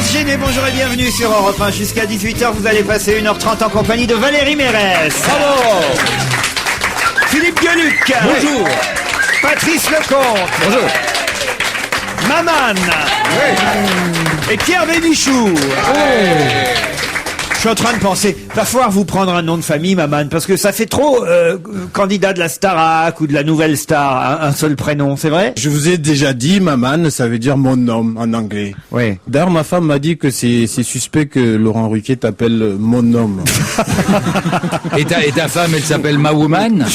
se gêner, bonjour et bienvenue sur Europe 1. Jusqu'à 18h, vous allez passer 1h30 en compagnie de Valérie Mérès. Bravo. Philippe Gueluc. Bonjour. Patrice Lecomte. Bonjour. Maman. Oui. Et Pierre Bénichou. Je suis en train de penser, va falloir vous prendre un nom de famille, Maman, parce que ça fait trop candidat de la Starac ou de la Nouvelle Star, un seul prénom, c'est vrai? Je vous ai déjà dit, Maman, ça veut dire mon homme en anglais. Oui. D'ailleurs, ma femme m'a dit que c'est suspect que Laurent Ruquier t'appelle mon homme. Et ta femme, elle s'appelle Ma Woman.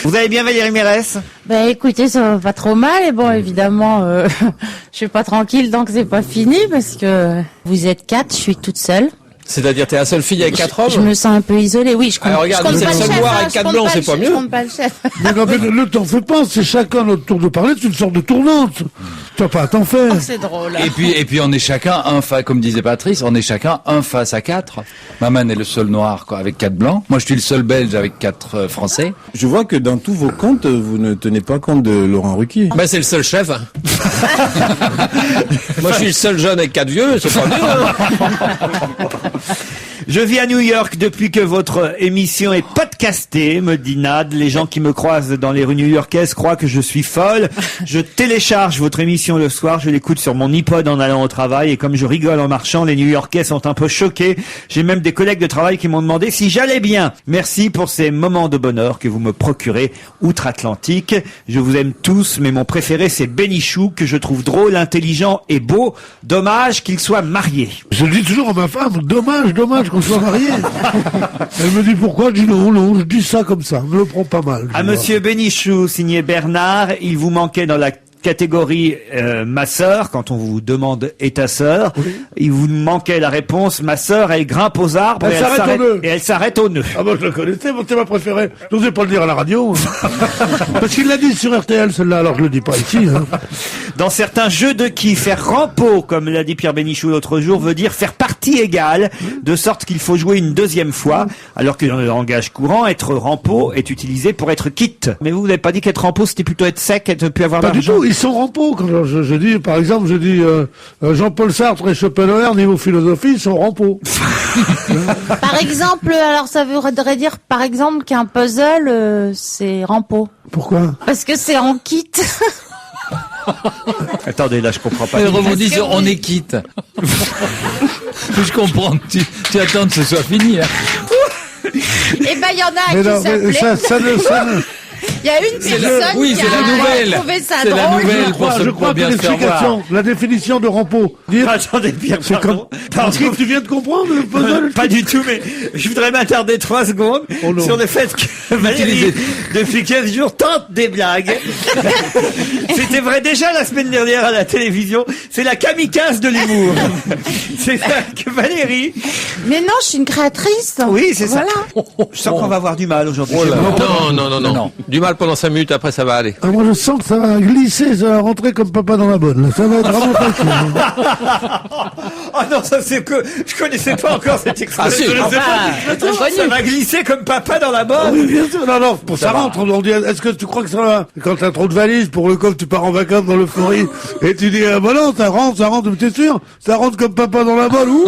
Vous allez bien, Valérie Mérès? Ben écoutez, ça va pas trop mal et bon évidemment je suis pas tranquille tant que c'est pas fini parce que vous êtes 4, je suis toute seule. C'est-à-dire, t'es la seule fille avec 4 hommes? Je me sens un peu isolée, oui, je compte, Alors regarde, je compte c'est pas le le seul chef, noir hein, avec je 4 compte blancs, pas c'est le pas chef, mieux? je compte pas le chef. Mais non, mais ne t'en fais pas, c'est chacun notre tour de parler, c'est une sorte de tournante. Tu vas pas t'en faire. Oh, c'est drôle. Et puis on est chacun comme disait Patrice, on est chacun un face à 4. Maman est le seul noir, quoi, avec 4 blancs. Moi, je suis le seul belge avec 4 français. Je vois que dans tous vos comptes, vous ne tenez pas compte de Laurent Ruquier. Bah, c'est le seul chef. Moi, je suis le seul jeune avec 4 vieux, c'est pas mieux. Je vis à New York depuis que votre émission est podcastée, me dit Nad. Les gens qui me croisent dans les rues new-yorkaises croient que je suis folle. Je télécharge votre émission le soir, je l'écoute sur mon iPod en allant au travail et comme je rigole en marchant, les New-Yorkais sont un peu choqués. J'ai même des collègues de travail qui m'ont demandé si j'allais bien. Merci pour ces moments de bonheur que vous me procurez outre-Atlantique. Je vous aime tous, mais mon préféré c'est Bénichou, que je trouve drôle, intelligent et beau. Dommage qu'il soit marié. Je dis toujours à ma femme, dommage qu'on soit marié. Elle me dit pourquoi, je dis non, je dis ça comme ça, me le prends pas mal. À Monsieur Bénichou, signé Bernard, il vous manquait dans la catégorie ma sœur, quand on vous demande et ta sœur, oui. Il vous manquait la réponse ma sœur, elle grimpe aux arbres Elle et elle s'arrête au nœud. Ah moi je le connaissais, c'est ma préférée. Je n'osais pas le dire à la radio. Parce qu'il l'a dit sur RTL celle-là, alors je le dis pas ici. Hein. Dans certains jeux de qui, faire rampeau, comme l'a dit Pierre Bénichou l'autre jour, veut dire faire partie égale, de sorte qu'il faut jouer une deuxième fois, alors que dans le langage courant, être rampeau est utilisé pour être quitte. Mais vous n'avez pas dit qu'être rampeau, c'était plutôt être sec, être plus avoir Pas du d'argent? tout, ils sont rampaux. Quand je dis, par exemple, Jean-Paul Sartre et Schopenhauer, niveau philosophie, ils sont rampaux. Par exemple, alors ça voudrait dire par exemple qu'un puzzle c'est rampeau. Pourquoi? Parce que c'est en kit. Attendez, là je comprends pas. Elle rebondit sur on est quitte. Je comprends, tu attends que ce soit fini. Hein. Eh ben il y en a Mais qui non, mais s'appelait. Il y a une personne Oui, qui c'est la nouvelle. a trouvé ça C'est la drôle. nouvelle pour Je crois que bien se faire voir. l'explication, la définition de rampaux. Dire, Attendez, Pierre, c'est pardon. comme, tu viens de comprendre le puzzle? Pas du tout, mais je voudrais m'attarder 3 secondes Oh non. sur le fait que Valérie, depuis 15 jours, tente des blagues. C'était vrai déjà la semaine dernière à la télévision. C'est la kamikaze de l'humour. C'est ça que Valérie. Mais non, je suis une créatrice. Oui, c'est ça. Voilà. Je sens qu'on va avoir du mal aujourd'hui. Oh là. Non. Du mal pendant 5 minutes, après ça va aller. Ah, moi je sens que ça va glisser, ça va rentrer comme papa dans la bonne. Là. Ça va être vraiment pas cool. Oh non, ça c'est que je connaissais pas encore cette expression. Ah, si. Ça va glisser comme papa dans la botte. Oui, bien sûr. Non, pour ça rentre. On dit, est-ce que tu crois que ça va? Quand t'as trop de valises pour le coffre, tu pars en vacances dans l'euphorie et tu dis, bah non, ça rentre, t'es sûr? Ça rentre comme papa dans la bonne. Ouh.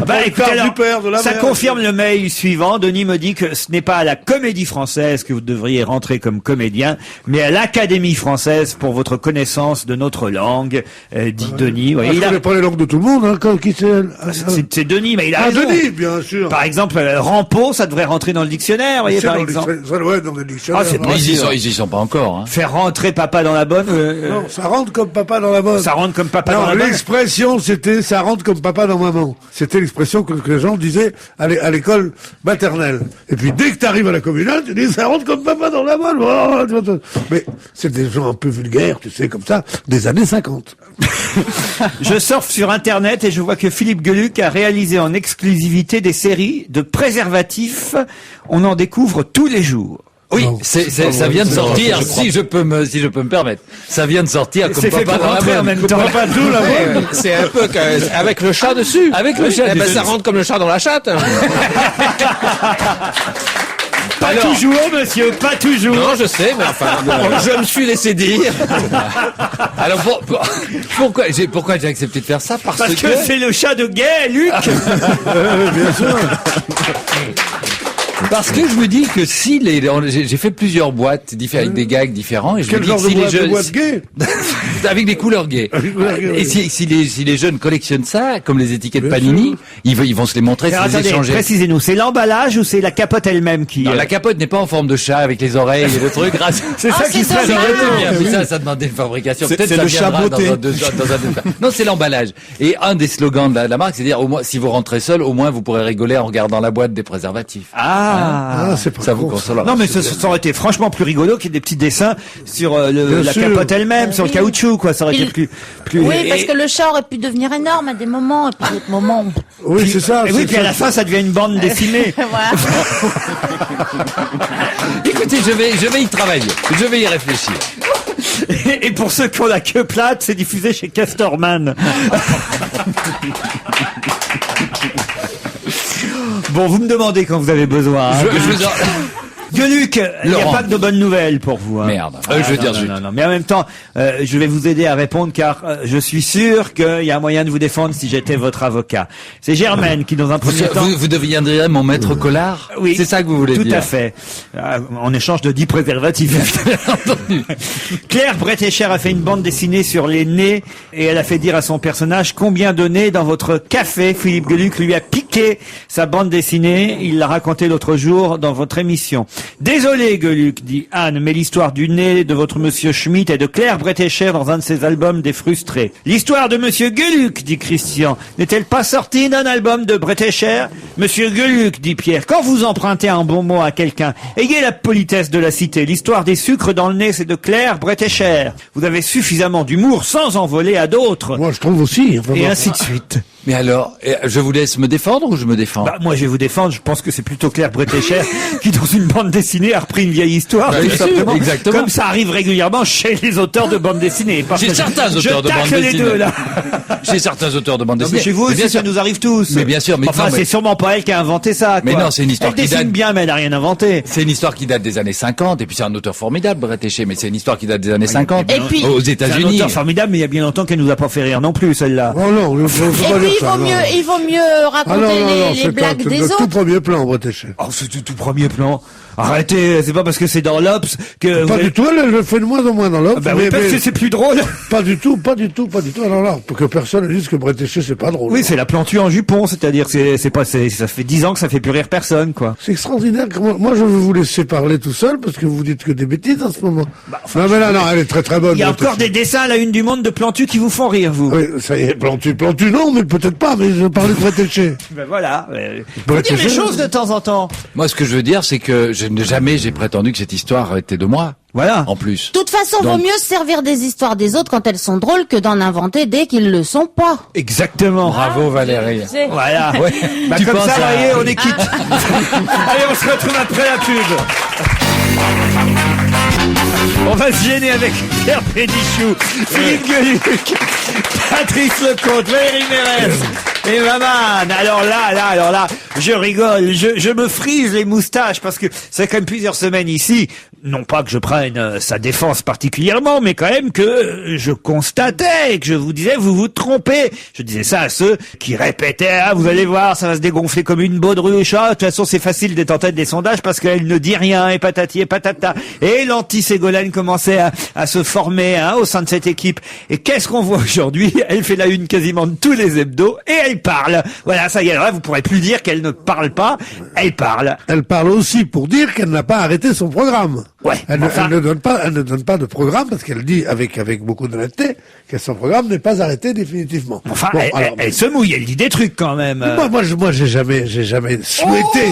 Bah, écoutez, alors, du père, de la ça mère. confirme le mail suivant. Denis me dit que ce n'est pas à la Comédie Française que vous devriez rentrer comme comédien, mais à l'Académie Française pour votre connaissance de notre langue, dit Denis. Ah, Ouais, je il a- connais pas les langues de tout le monde, hein, qui c'est? c'est Denis, mais il a Ah, raison. Denis, bien sûr. Par exemple, rampeau, ça devrait rentrer dans le dictionnaire, vous voyez, C'est par dans le exemple. dictionnaire, ça doit être dans le dictionnaire. Ah, c'est Mais ils y sont pas encore. Hein. Faire rentrer papa dans la bonne, Non, ça rentre comme papa dans la bonne. ça rentre comme papa dans Non, la bonne. l'expression, c'était ça rentre comme papa dans maman. C'était l'expression que les gens disaient à l'école maternelle. Et puis dès que tu arrives à la communale, tu dis ça rentre comme papa dans la bonne. Oh, mais c'est des gens un peu vulgaires, tu sais, comme ça, des années 50. Je surfe sur Internet et je vois que Philippe Gueluc a réalisé en exclusivité des séries de préservatifs. On en découvre tous les jours. Oui, Non, ça vient de sortir, si je peux me permettre. Ça vient de sortir comme C'est fait papa pour dans la rentrer en bonne. même temps. Papa tout la bonne. C'est un peu avec le chat dessus. Avec le chat Eh ben, dessus. ça rentre comme le chat dans la chatte. Pas Alors. toujours, monsieur, pas toujours. Non, je sais, mais enfin, je me suis laissé dire. Alors pourquoi j'ai accepté de faire ça? Parce que c'est le chat de Gay, Luc. Bien sûr. Parce que je me dis que si j'ai fait plusieurs boîtes avec des gags différents et je Quel me dis genre que de si boîte, les jeunes, boîte gay? avec des couleurs gays. Et si les jeunes collectionnent ça, comme les étiquettes Bien Panini, ils vont se les montrer, se Alors, les attendez, échanger. précisez-nous, c'est l'emballage ou c'est la capote elle-même qui... Non, la capote n'est pas en forme de chat avec les oreilles et le truc. C'est ça qui serait Ça aurait été bien, rigolo. mais ça demandait une fabrication. C'est- Peut-être c'est ça le chat viendra dans beauté. Non, c'est l'emballage. Et un des slogans de la marque, c'est dire au moins si vous rentrez seul, au moins vous pourrez rigoler en regardant la boîte des préservatifs. Ah, c'est pas Ça vous con, consolera. Non, mais ça aurait été franchement plus rigolo qu'il y ait des petits dessins sur la sûr. capote elle-même, sur le caoutchouc, quoi. Ça aurait été plus... Oui, et- parce que le chat aurait pu devenir énorme à des moments, et puis d'autres moments. Oui, c'est ça. Et oui, c'est puis ça. à la fin, ça devient une bande dessinée. Voilà. Écoutez, je vais y travailler. Je vais y réfléchir. Et pour ceux qui ont la queue plate, c'est diffusé chez Casterman. Bon, vous me demandez quand vous avez besoin. Hein. Je vous en- Gueuluc, il n'y a Laurent. pas que de bonnes nouvelles pour vous. Hein. Merde. Ah, Je veux non, dire non, zut. non. Mais en même temps, je vais vous aider à répondre car je suis sûr qu'il y a un moyen de vous défendre si j'étais votre avocat. C'est Germaine qui, dans un premier temps... Vous deviendrez mon maître collard? Oui, C'est ça que vous voulez tout dire? à fait. En échange de 10 préservatifs. Claire Bretécher a fait une bande dessinée sur les nez et elle a fait dire à son personnage combien de nez dans votre café. Philippe Gueluc lui a piqué sa bande dessinée. Il l'a raconté l'autre jour dans votre émission. Désolé Gueluc, dit Anne, mais l'histoire du nez de votre monsieur Schmitt et de Claire Bretécher dans un de ses albums des Frustrés. L'histoire de monsieur Gueluc, dit Christian, n'est-elle pas sortie d'un album de Bretécher? Monsieur Gueluc, dit Pierre, quand vous empruntez un bon mot à quelqu'un, ayez la politesse de la citer. L'histoire des sucres dans le nez, c'est de Claire Bretécher. Vous avez suffisamment d'humour sans en voler à d'autres. Moi, je trouve aussi. Enfin, Et bon. ainsi de suite. Mais alors, je vous laisse me défendre ou je me défends? Bah, moi, je vais vous défendre. Je pense que c'est plutôt Claire Bretécher qui, dans une bande dessinée, a repris une vieille histoire. Bah, tout bien sûr, simplement. exactement. Comme ça arrive régulièrement chez les auteurs de bande dessinée. Parce Chez que certains je auteurs de bande tacle les dessinée. deux, là. Chez certains auteurs de bande Non, dessinée. mais chez vous Mais aussi, bien ça sûr. nous arrive tous. Mais bien sûr, mais enfin, non, mais- c'est sûrement pas elle qui a inventé ça, Mais quoi. non, c'est une histoire elle qui dessine date- bien, mais elle n'a rien inventé. C'est une histoire qui date des années 50, et puis c'est un auteur formidable, Bretécher, mais c'est une histoire qui date des années 50. Et puis- aux C'est un États-Unis. auteur formidable, mais il y a bien longtemps qu'elle nous a pas fait rire non plus, celle-là. Oh non, faut Et pas puis dire ça. non. il vaut mieux raconter Ah non, non, non, les c'est blagues c'est des le tout autres. premier plan, Bretécher. Oh, c'est tout premier plan. Arrêtez, c'est pas parce que c'est dans l'Obs que... Pas du tout, elle le fait de moins en moins dans l'Obs. Bah oui, parce que c'est plus drôle. Pas du tout, pas du tout, pas du tout. Alors là, pour que personne ne dise que Bretécher, c'est pas drôle. Oui, c'est la plantue en jupon, c'est-à-dire ça fait 10 ans que ça fait plus rire personne, quoi. C'est extraordinaire. Moi, je veux vous laisser parler tout seul parce que vous dites que des bêtises en ce moment. Non, mais là, non, elle est très très bonne. Il y a Bretécher. encore des dessins à la une du Monde de Plantu qui vous font rire, vous. Oui, ça y est, plantu, non, mais peut-être pas, mais je parlais de Bretécher. Ben voilà. Faut Bretécher, dire les choses de temps en temps. Moi, ce que je veux dire, c'est que jamais j'ai prétendu que cette histoire était de moi. Voilà. En plus. De toute façon, vaut Donc- mieux se servir des histoires des autres quand elles sont drôles que d'en inventer dès qu'ils le sont pas. Exactement. Bravo Valérie. Voilà. Ouais. Bah, Tu comme penses ça, à- voyez, on est quitte. Allez, on se retrouve après la pub. On va se gêner avec Pierre Pénichou, Philippe Gueluc, Patrice Lecomte, Valérie Mérès et Maman. Alors là, je rigole, je me frise les moustaches parce que c'est quand même plusieurs semaines ici. Non pas que je prenne sa défense particulièrement, mais quand même que je constatais et que je vous disais, vous vous trompez. Je disais ça à ceux qui répétaient, ah, vous allez voir, ça va se dégonfler comme une baudruche. Ah, de toute façon, c'est facile d'être en tête des sondages parce qu'elle ne dit rien et patati et patata. Et l'anti-Ségolène commençait à se former au sein de cette équipe. Et qu'est-ce qu'on voit aujourd'hui? Elle fait la une quasiment de tous les hebdos et elle parle. Voilà, ça y est, alors là, vous pourrez plus dire qu'elle ne parle pas. Elle parle. Elle parle aussi pour dire qu'elle n'a pas arrêté son programme. Ouais, Elle, enfin- elle ne donne pas de programme parce qu'elle dit avec beaucoup d'honnêteté que son programme n'est pas arrêté définitivement. Enfin, Bon, elle, alors, elle se mouille, elle dit des trucs quand même. moi, j'ai jamais souhaité.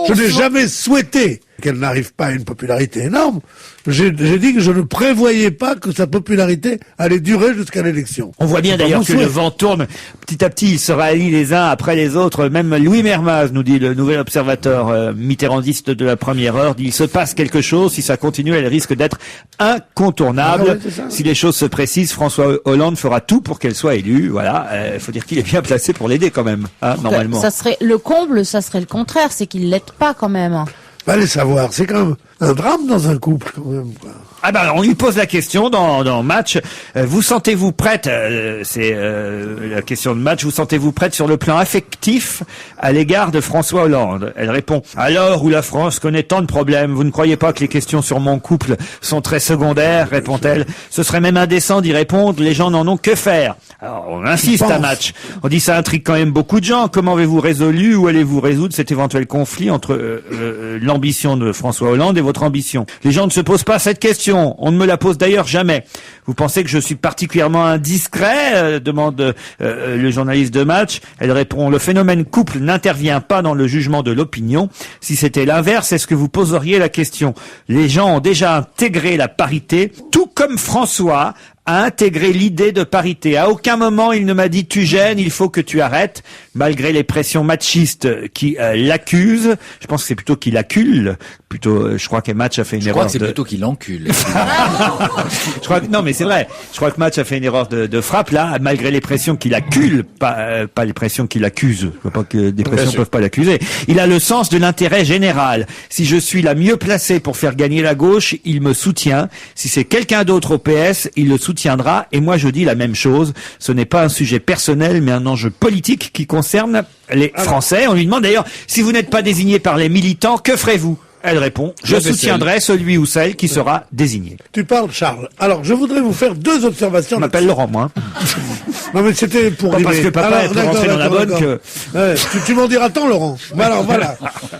Je n'ai jamais souhaité qu'elle n'arrive pas à une popularité énorme. J'ai dit que je ne prévoyais pas que sa popularité allait durer jusqu'à l'élection. On voit bien C'est pas d'ailleurs mon que souhait. le vent tourne petit à petit, il se rallie les uns après les autres. Même Louis Mermaz, nous dit le nouvel observateur mitterrandiste de la première heure, dit il se passe quelque chose, si ça continue, elle risque d'être incontournable. Ah ouais, c'est ça. Si les choses se précisent, François Hollande fera tout pour qu'elle soit élue. Voilà, il faut dire qu'il est bien placé pour l'aider quand même, normalement. Ça serait le comble, ça serait le contraire, c'est qu'il l'aide pas quand même. Allez savoir, c'est quand même un drame dans un couple, quand même, quoi. Ah ben, on lui pose la question dans Match. Vous sentez-vous prête, c'est la question de Match, vous sentez-vous prête sur le plan affectif à l'égard de François Hollande? Elle répond, à l'heure où la France connaît tant de problèmes, vous ne croyez pas que les questions sur mon couple sont très secondaires, répond-elle. Ce serait même indécent d'y répondre, les gens n'en ont que faire. Alors, on insiste à Match. On dit ça intrigue quand même beaucoup de gens. Comment avez-vous résolu ou allez-vous résoudre cet éventuel conflit entre l'ambition de François Hollande et votre ambition? Les gens ne se posent pas cette question. On ne me la pose d'ailleurs jamais. Vous pensez que je suis particulièrement indiscret demande le journaliste de Match. Elle répond, le phénomène couple n'intervient pas dans le jugement de l'opinion. Si c'était l'inverse, est-ce que vous poseriez la question? Les gens ont déjà intégré la parité, tout comme François a intégré l'idée de parité. À aucun moment il ne m'a dit tu gênes, il faut que tu arrêtes, malgré les pressions machistes qui l'accusent. Je pense que c'est plutôt qu'il accule. Plutôt, je crois que Match a fait une erreur. Je crois que c'est plutôt qu'il encule. Je crois que non, mais c'est vrai. Je crois que Match a fait une erreur de frappe là, malgré les pressions qu'il accule, pas les pressions qu'il accuse. Je vois pas que des pressions peuvent pas l'accuser. Il a le sens de l'intérêt général. Si je suis la mieux placée pour faire gagner la gauche, il me soutient. Si c'est quelqu'un d'autre au PS, il le soutiendra. Et moi, je dis la même chose. Ce n'est pas un sujet personnel, mais un enjeu politique qui concerne les Français. On lui demande d'ailleurs, si vous n'êtes pas désigné par les militants, que ferez-vous? Elle répond, je soutiendrai celui ou celle qui sera désigné. Tu parles, Charles. Alors, je voudrais vous faire deux observations. On m'appelle Laurent, moi. Non, mais c'était pour pas parce que papa est pour rentrer dans la bonne que... Ouais, tu m'en diras tant, Laurent. Mais alors, voilà.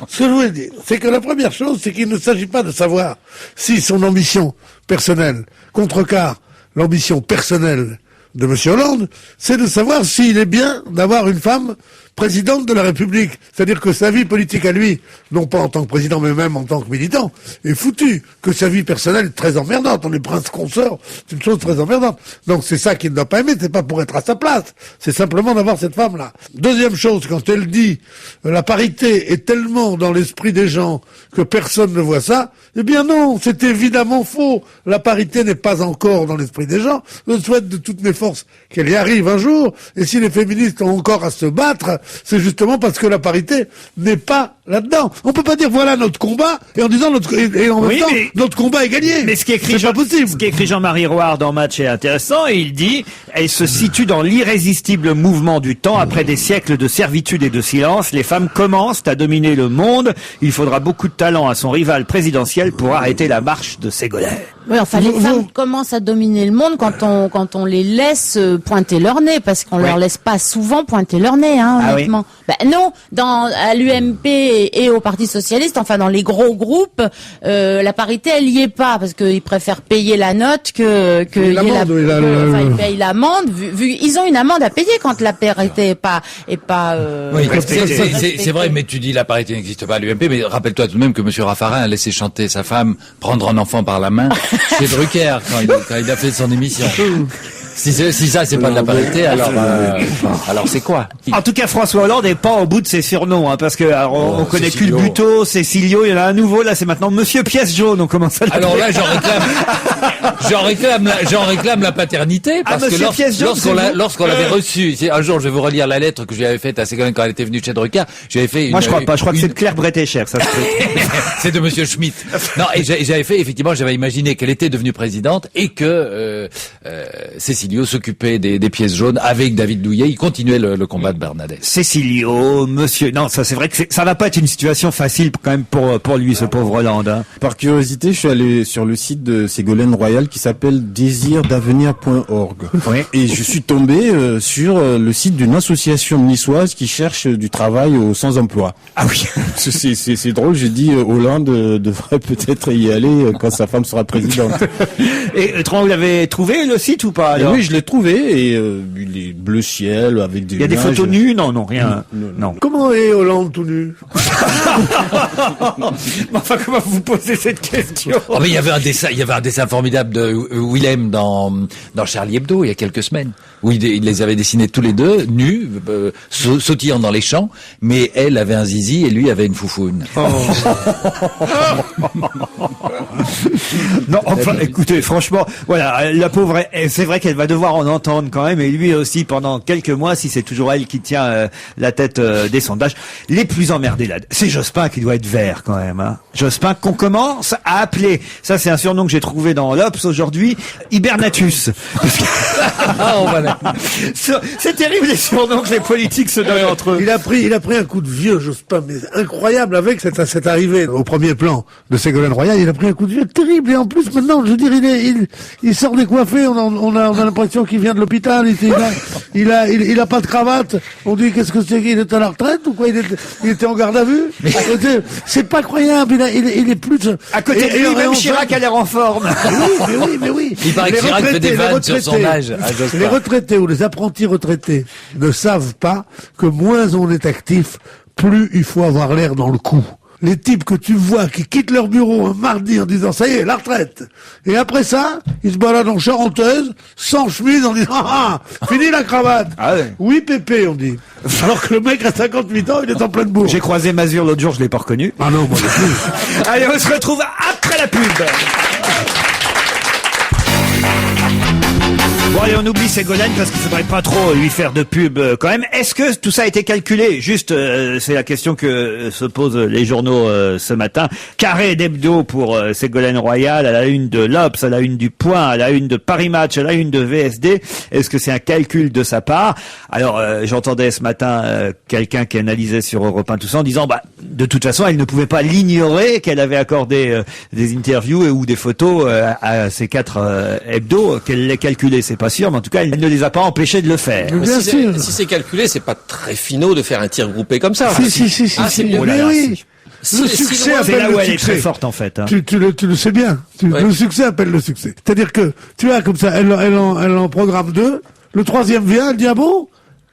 Ce que je voulais dire, c'est que la première chose, c'est qu'il ne s'agit pas de savoir si son ambition personnelle contrecarre l'ambition personnelle de M. Hollande, c'est de savoir s'il est bien d'avoir une femme présidente de la République. C'est-à-dire que sa vie politique à lui, non pas en tant que président, mais même en tant que militant, est foutue. Que sa vie personnelle est très emmerdante. On est prince consort, c'est une chose très emmerdante. Donc c'est ça qu'il ne doit pas aimer, c'est pas pour être à sa place. C'est simplement d'avoir cette femme-là. Deuxième chose, quand elle dit la parité est tellement dans l'esprit des gens que personne ne voit ça, eh bien non, c'est évidemment faux. La parité n'est pas encore dans l'esprit des gens. Je souhaite de toutes mes forces qu'elle y arrive un jour. Et si les féministes ont encore à se battre, c'est justement parce que la parité n'est pas là-dedans. On peut pas dire voilà notre combat et en disant notre combat est gagné. Mais ce qui écrit possible. Ce qu'écrit Jean-Marie Roire dans Match est intéressant et il dit elle se situe dans l'irrésistible mouvement du temps après des siècles de servitude et de silence. Les femmes commencent à dominer le monde. Il faudra beaucoup de talent à son rival présidentiel pour arrêter la marche de Ségolène. Oui, enfin, les femmes commencent à dominer le monde quand on les laisse pointer leur nez, parce qu'on leur laisse pas souvent pointer leur nez, honnêtement. Ben non, à l'UMP et au Parti Socialiste, enfin dans les gros groupes, la parité elle y est pas, parce qu'ils préfèrent payer la note que ils payent l'amende. Vu ils ont une amende à payer quand la parité est pas. Oui, c'est vrai, mais tu dis la parité n'existe pas à l'UMP, mais rappelle-toi tout de même que M. Raffarin a laissé chanter sa femme, prendre un enfant par la main. Chez Drucker, quand il a fait son émission. Si ça c'est pas de la parité, alors c'est quoi? En tout cas, François Hollande n'est pas au bout de ses surnoms, parce que on connaît Cécilio. Culbuto, Cécilio, il y en a un nouveau, là c'est maintenant Monsieur Pièce Jaune, on commence à Alors là, j'en réclame la paternité, parce que lorsqu'on l'avait reçu, un jour je vais vous relire la lettre que je lui avais faite à Ségolène quand elle était venue chez Drucker, j'avais fait Moi je crois pas, je crois que c'est de Claire Bretécher, ça se fait. C'est de Monsieur Schmitt. Non, et j'avais imaginé qu'elle était devenue présidente et que Cécilio s'occupait des pièces jaunes avec David Douillet. Il continuait le combat de Bernadette. Cécilio, monsieur... Non, ça c'est vrai que ça va pas être une situation facile quand même pour lui, ce pauvre Hollande. Hein. Par curiosité, je suis allé sur le site de Ségolène Royal qui s'appelle désirdavenir.org. Oui. Et je suis tombé sur le site d'une association niçoise qui cherche du travail aux sans-emploi. Ah oui. C'est drôle, j'ai dit Hollande devrait peut-être y aller quand sa femme sera présidente. Et vous l'avez trouvé le site ou pas alors? Oui, je l'ai trouvé et il est bleu ciel avec des. Il y a des photos nues? Non, rien. Non. Comment est Hollande tout nu? Enfin, comment vous posez cette question? Oh, mais il y avait un dessin formidable de Willem dans Charlie Hebdo il y a quelques semaines. où il les avait dessinés tous les deux, nus, sautillant dans les champs, mais elle avait un zizi et lui avait une foufoune. Oh. Non, enfin, écoutez, franchement, voilà, la pauvre, c'est vrai qu'elle va devoir en entendre quand même, et lui aussi pendant quelques mois, si c'est toujours elle qui tient la tête des sondages. Les plus emmerdés là, c'est Jospin qui doit être vert quand même. Hein. Jospin qu'on commence à appeler, ça c'est un surnom que j'ai trouvé dans l'Obs aujourd'hui, Hibernatus. Oh, voilà. C'est terrible les surnoms que les politiques se donnent entre eux. Il a pris un coup de vieux, Jospin, mais incroyable avec cette arrivée au premier plan de Ségolène Royal. Il a pris un coup de vieux terrible, et en plus maintenant, je veux dire, il sort décoiffé. On a l'impression qu'il vient de l'hôpital. Il a pas de cravate. On dit qu'est-ce que c'est qu'il est à la retraite ou quoi? Il était en garde à vue. C'est pas croyable. Il est plus à côté de lui, même Chirac a l'air en forme. Mais oui. Il paraît que Chirac fait des vannes sur son âge. Les retraités ou les apprentis retraités ne savent pas que moins on est actif, plus il faut avoir l'air dans le coup. Les types que tu vois qui quittent leur bureau un mardi en disant ça y est, la retraite. Et après ça, ils se baladent en charentaise, sans chemise, en disant fini la cravate. Ah ouais. Oui, Pépé, on dit. Alors que le mec a 58 ans, il est en pleine bourre. J'ai croisé Mazur l'autre jour, je l'ai pas reconnu. Ah non, moi non plus. Allez, on se retrouve après la pub. Bon allez, on oublie Ségolène parce qu'il faudrait pas trop lui faire de pub quand même. Est-ce que tout ça a été calculé? Juste, c'est la question que se posent les journaux ce matin. Carré d'hebdo pour Ségolène Royal, à la une de l'Obs, à la une du Point, à la une de Paris Match, à la une de VSD. Est-ce que c'est un calcul de sa part? Alors, j'entendais ce matin quelqu'un qui analysait sur Europe 1 tout ça en disant, de toute façon, elle ne pouvait pas l'ignorer qu'elle avait accordé des interviews ou des photos à ces 4 hebdos, qu'elle les calculait. C'est pas sûr, mais en tout cas, elle ne les a pas empêchés de le faire. Si c'est calculé, c'est pas très finot de faire un tir groupé comme ça. Si. C'est mieux. Oh là là, oui. Le succès c'est appelle là où le elle est succès. très forte en fait. Hein. Tu le sais bien. Le succès appelle le succès. C'est-à-dire que tu as comme ça, elle en programme 2, le 3e vient, elle dit ah bon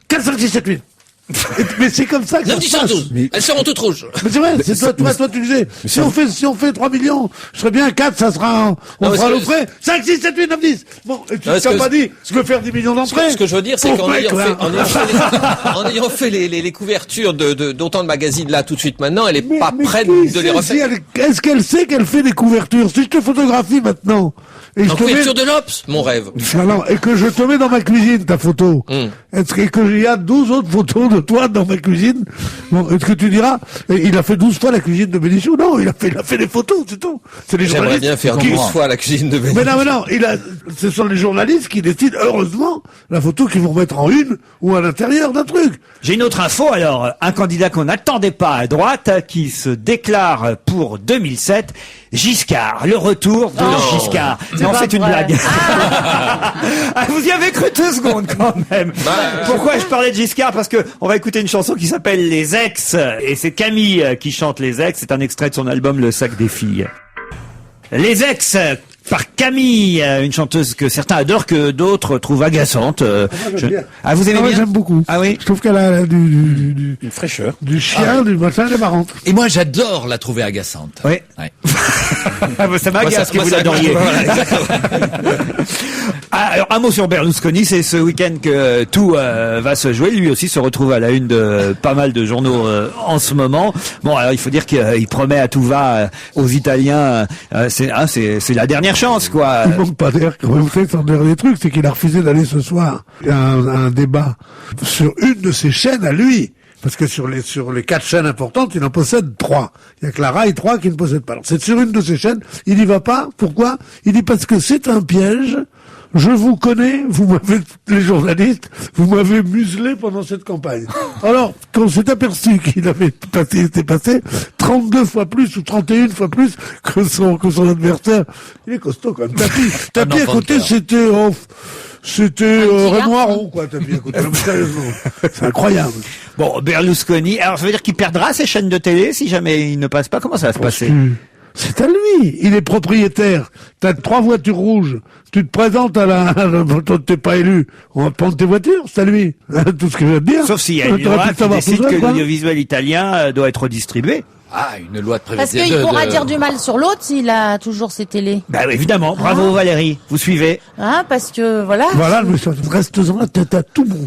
4, 5, 6, 7, 8. Mais c'est comme ça que 9, ça 10, se passe. 12. Elles seront toutes rouges. Mais c'est vrai, toi tu disais, si on fait 3 millions, je serais bien 4, ça sera, on fera le frais, 5, 6, 7, 8, 9, 10. Bon, et tu t'as pas dit, je veux faire 10 millions d'entrées. Ce que je veux dire, c'est qu'en ayant fait les couvertures d'autant de magazines là tout de suite maintenant, elle est pas prête de les refaire. Est-ce qu'elle sait qu'elle fait des couvertures? Si je te photographie maintenant, et je En te mets... couverture de l'Obs, mon rêve. Non, et que je te mets dans ma cuisine, ta photo. Est-ce qu'il y a 12 autres photos de toi dans ma cuisine? Bon, est-ce que tu diras, il a fait 12 fois la cuisine de Bénichou? Non, il a fait des photos, c'est tout. C'est les J'aimerais journalistes bien faire qui... 12 fois la cuisine de Bénichou. Mais non, ce sont les journalistes qui décident, heureusement, la photo qu'ils vont mettre en une ou à l'intérieur d'un truc. J'ai une autre info alors, un candidat qu'on n'attendait pas à droite qui se déclare pour 2007, Giscard, le retour de Giscard. Non, c'est une blague. Ah, vous y avez cru 2 secondes quand même. Pourquoi je parlais de Giscard? Parce que on va écouter une chanson qui s'appelle Les Ex, et c'est Camille qui chante Les Ex, c'est un extrait de son album Le Sac des filles. Les Ex par Camille, une chanteuse que certains adorent, que d'autres trouvent agaçante. Ah, vous aimez bien? J'aime beaucoup. Ah oui? Je trouve qu'elle a une fraîcheur. Du chien, du machin, elle est marrante. Et moi, j'adore la trouver agaçante. Oui. Ouais. Ça m'agace que vous l'adoriez. Alors, un mot sur Berlusconi, c'est ce week-end que tout va se jouer. Lui aussi se retrouve à la une de pas mal de journaux en ce moment. Bon, alors il faut dire qu'il promet à tout va aux Italiens. C'est la dernière chance, quoi. Il manque pas d'air quand même. Vous savez, son dernier truc, c'est qu'il a refusé d'aller ce soir à un débat sur une de ses chaînes à lui. Parce que sur les 4 chaînes importantes, il en possède 3. Il y a que la RAI 3 qui ne possède pas. Alors, c'est sur une de ces chaînes. Il n'y va pas. Pourquoi? Il dit parce que c'est un piège. Je vous connais, les journalistes, vous m'avez muselé pendant cette campagne. Alors, quand on s'est aperçu qu'il était passé 32 fois plus ou 31 fois plus que son adversaire, il est costaud quand même. Tapi à côté, c'était Raymond Aron, quoi, Tapi à côté. Non, mais sérieusement, c'est incroyable. Bon, Berlusconi, alors ça veut dire qu'il perdra ses chaînes de télé si jamais il ne passe pas? Comment ça va se passer? C'est à lui. Il est propriétaire. T'as 3 voitures rouges. Tu te présentes t'es pas élu. On va prendre tes voitures. C'est à lui. Tout ce que je veux te dire. Sauf s'il y a une loi qui décide que l'audiovisuel italien doit être redistribué. Ah, une loi de Parce prévention. qu'il pourra dire du mal sur l'autre s'il a toujours ses télés. Bah oui, évidemment. Bravo Valérie. Vous suivez. Hein, parce que voilà. Voilà, reste-en là, t'as tout bon.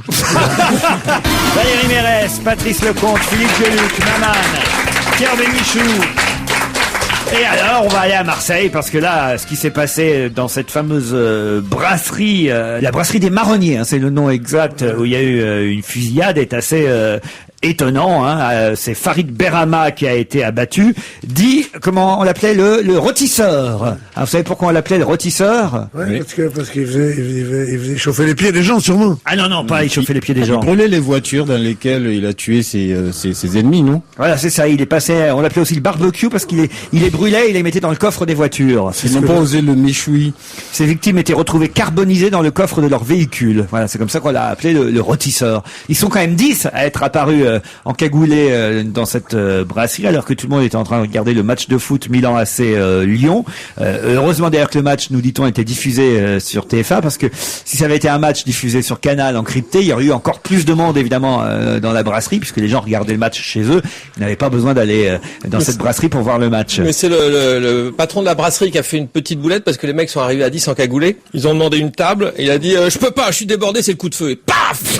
Valérie Mérès, Patrice Lecomte, Philippe Geluc, Maman, Pierre Bénichou. Et alors, on va aller à Marseille parce que là, ce qui s'est passé dans cette fameuse brasserie, la brasserie des Marronniers, hein, c'est le nom exact, où il y a eu une fusillade, est assez étonnant. Hein, c'est Farid Berama qui a été abattu. Dit, comment on l'appelait, le rôtisseur. Alors, vous savez pourquoi on l'appelait le rôtisseur? Ouais, parce qu'il faisait chauffer les pieds des gens, sûrement. Ah non, pas il chauffait les pieds des gens. Il brûlait les voitures dans lesquelles il a tué ses ennemis, non? Voilà, c'est ça. Il est passé, on l'appelait aussi le barbecue parce qu'il les brûlait, il les mettait dans le coffre des voitures. Ils n'ont pas osé le méchoui. Ces victimes étaient retrouvées carbonisées dans le coffre de leur véhicule. Voilà, c'est comme ça qu'on l'a appelé le rôtisseur. Ils sont quand même 10 à être apparus encagoulés dans cette brasserie alors que tout le monde était en train de regarder le match de foot Milan AC Lyon. Heureusement d'ailleurs que le match, nous dit-on, était diffusé sur TF1 parce que si ça avait été un match diffusé sur Canal encrypté, il y aurait eu encore plus de monde évidemment dans la brasserie puisque les gens regardaient le match chez eux. Ils n'avaient pas besoin d'aller dans cette brasserie pour voir le match. Mais c'est le patron de la brasserie qui a fait une petite boulette parce que les mecs sont arrivés à 10 en cagoulé. Ils ont demandé une table et il a dit je peux pas, je suis débordé, c'est le coup de feu. Et paf.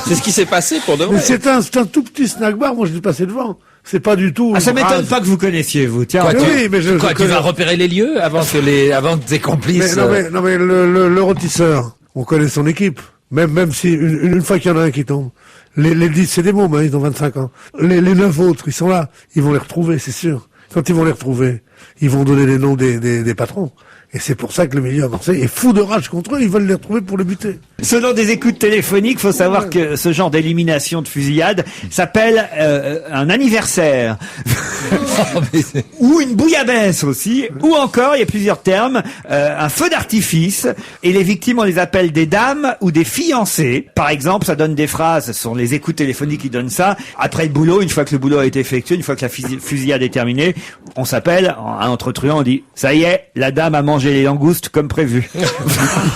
C'est ce qui s'est passé pour de vrai. Mais c'est un tout petit snack bar, moi je l'ai passé devant. C'est pas du tout. Ah, ça m'étonne pas que vous connaissiez, vous. Tiens, Quoi, mais tu vas repérer les lieux avant que tes complices. Non mais le rôtisseur, on connaît son équipe. Même si une fois qu'il y en a un qui tombe. Les 10, c'est des mômes, hein, ils ont 25 ans. Les 9 autres, ils sont là. Ils vont les retrouver, c'est sûr. Quand ils vont les retrouver, ils vont donner les noms des patrons. Et c'est pour ça que le milieu à Marseille est fou de rage contre eux, ils veulent les retrouver pour les buter. Selon des écoutes téléphoniques, faut savoir que ce genre d'élimination de fusillade s'appelle un anniversaire. Ou une bouillabaisse aussi, ou encore, il y a plusieurs termes, un feu d'artifice, et les victimes, on les appelle des dames ou des fiancées. Par exemple, ça donne des phrases, ce sont les écoutes téléphoniques qui donnent ça. Après le boulot, une fois que le boulot a été effectué, une fois que la fusillade est terminée, on s'appelle, entre truands, on dit, ça y est, la dame a mangé les langoustes comme prévu.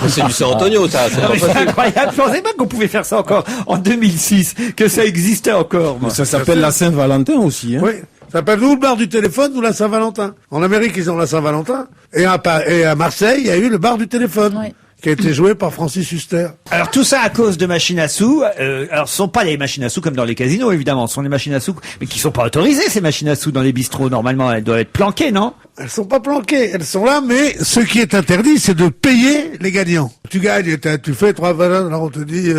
C'est du San Antonio, ça. C'est incroyable. Je pensais pas qu'on pouvait faire ça encore en 2006, que ça existait encore. Moi. Ça s'appelle la Saint-Valentin aussi, hein. Oui. Ça s'appelle ou le bar du téléphone ou la Saint-Valentin. En Amérique, ils ont la Saint-Valentin. Et à Marseille, il y a eu le bar du téléphone. Oui. Qui a été joué par Francis Huster. Alors tout ça à cause de machines à sous. Alors ce sont pas les machines à sous comme dans les casinos évidemment, ce sont les machines à sous mais qui sont pas autorisées ces machines à sous dans les bistrots. Normalement elles doivent être planquées, non? Elles sont pas planquées, elles sont là, mais ce qui est interdit, c'est de payer les gagnants. Tu gagnes, tu fais 3 valeurs, alors on te dit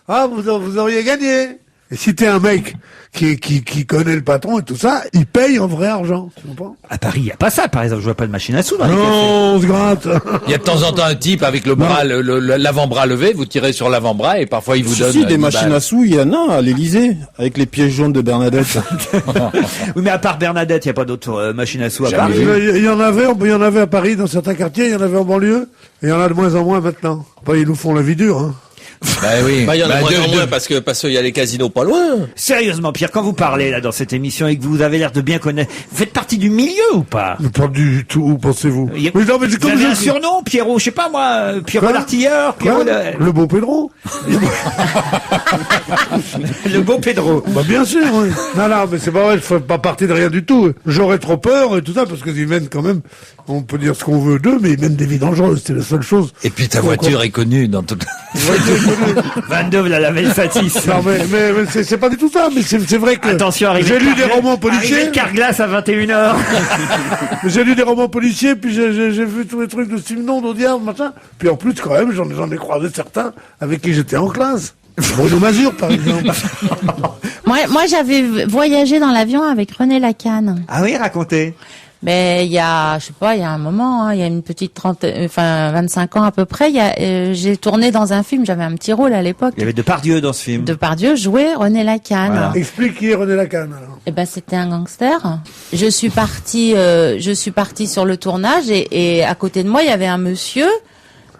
vous auriez gagné. Et si t'es un mec qui connaît le patron et tout ça, il paye en vrai argent. Tu comprends? À Paris, il y a pas ça, par exemple. Je vois pas de machine à sous dans les cafés. Non, on se gratte. Il y a de temps en temps un type avec le bras, l'avant-bras levé, vous tirez sur l'avant-bras et parfois il vous donne. Si, des machines à sous, il y en a à l'Élysée, avec les pièges jaunes de Bernadette. Oui, mais à part Bernadette, il y a pas d'autres machines à sous à Paris. Il y en avait à Paris dans certains quartiers, il y en avait en banlieue, et il y en a de moins en moins maintenant. Bah, ils nous font la vie dure, hein. Bah oui. Il y en a moins en moins parce qu'il y a les casinos pas loin. Sérieusement, Pierre, quand vous parlez là dans cette émission et que vous avez l'air de bien connaître, vous faites partie du milieu ou pas? Pas du tout, où pensez-vous? Mais non, mais vous avez un surnom, Pierrot, je sais pas moi, Pierrot l'artilleur, Pierrot le beau Pedro. Le beau Pedro. Bah bien sûr, oui. Non, mais c'est pas vrai, je fais pas partie de rien du tout. J'aurais trop peur et tout ça, parce qu'ils mènent quand même, on peut dire ce qu'on veut d'eux, mais ils mènent des vies dangereuses, c'est la seule chose. Et puis ta voiture est connue dans toute 22, la lavelle Satis. Non, mais c'est pas du tout ça, mais c'est vrai que. Attention, j'ai lu des romans policiers. Carglass à 21h. J'ai lu des romans policiers, puis j'ai vu tous les trucs de Simon, d'Audiard, machin. Puis en plus, quand même, j'en ai croisé certains avec qui j'étais en classe. Bruno Mazur, par exemple. Moi, j'avais voyagé dans l'avion avec René Lacanne. Ah oui, racontez. Mais il y a, je sais pas, il y a un moment, hein, il y a une petite 25 ans à peu près, j'ai tourné dans un film, j'avais un petit rôle à l'époque. Il y avait Depardieu dans ce film. Depardieu jouait René Lacanne. Voilà. Explique qui est René Lacanne, alors. Eh ben, c'était un gangster. Je suis partie sur le tournage et à côté de moi, il y avait un monsieur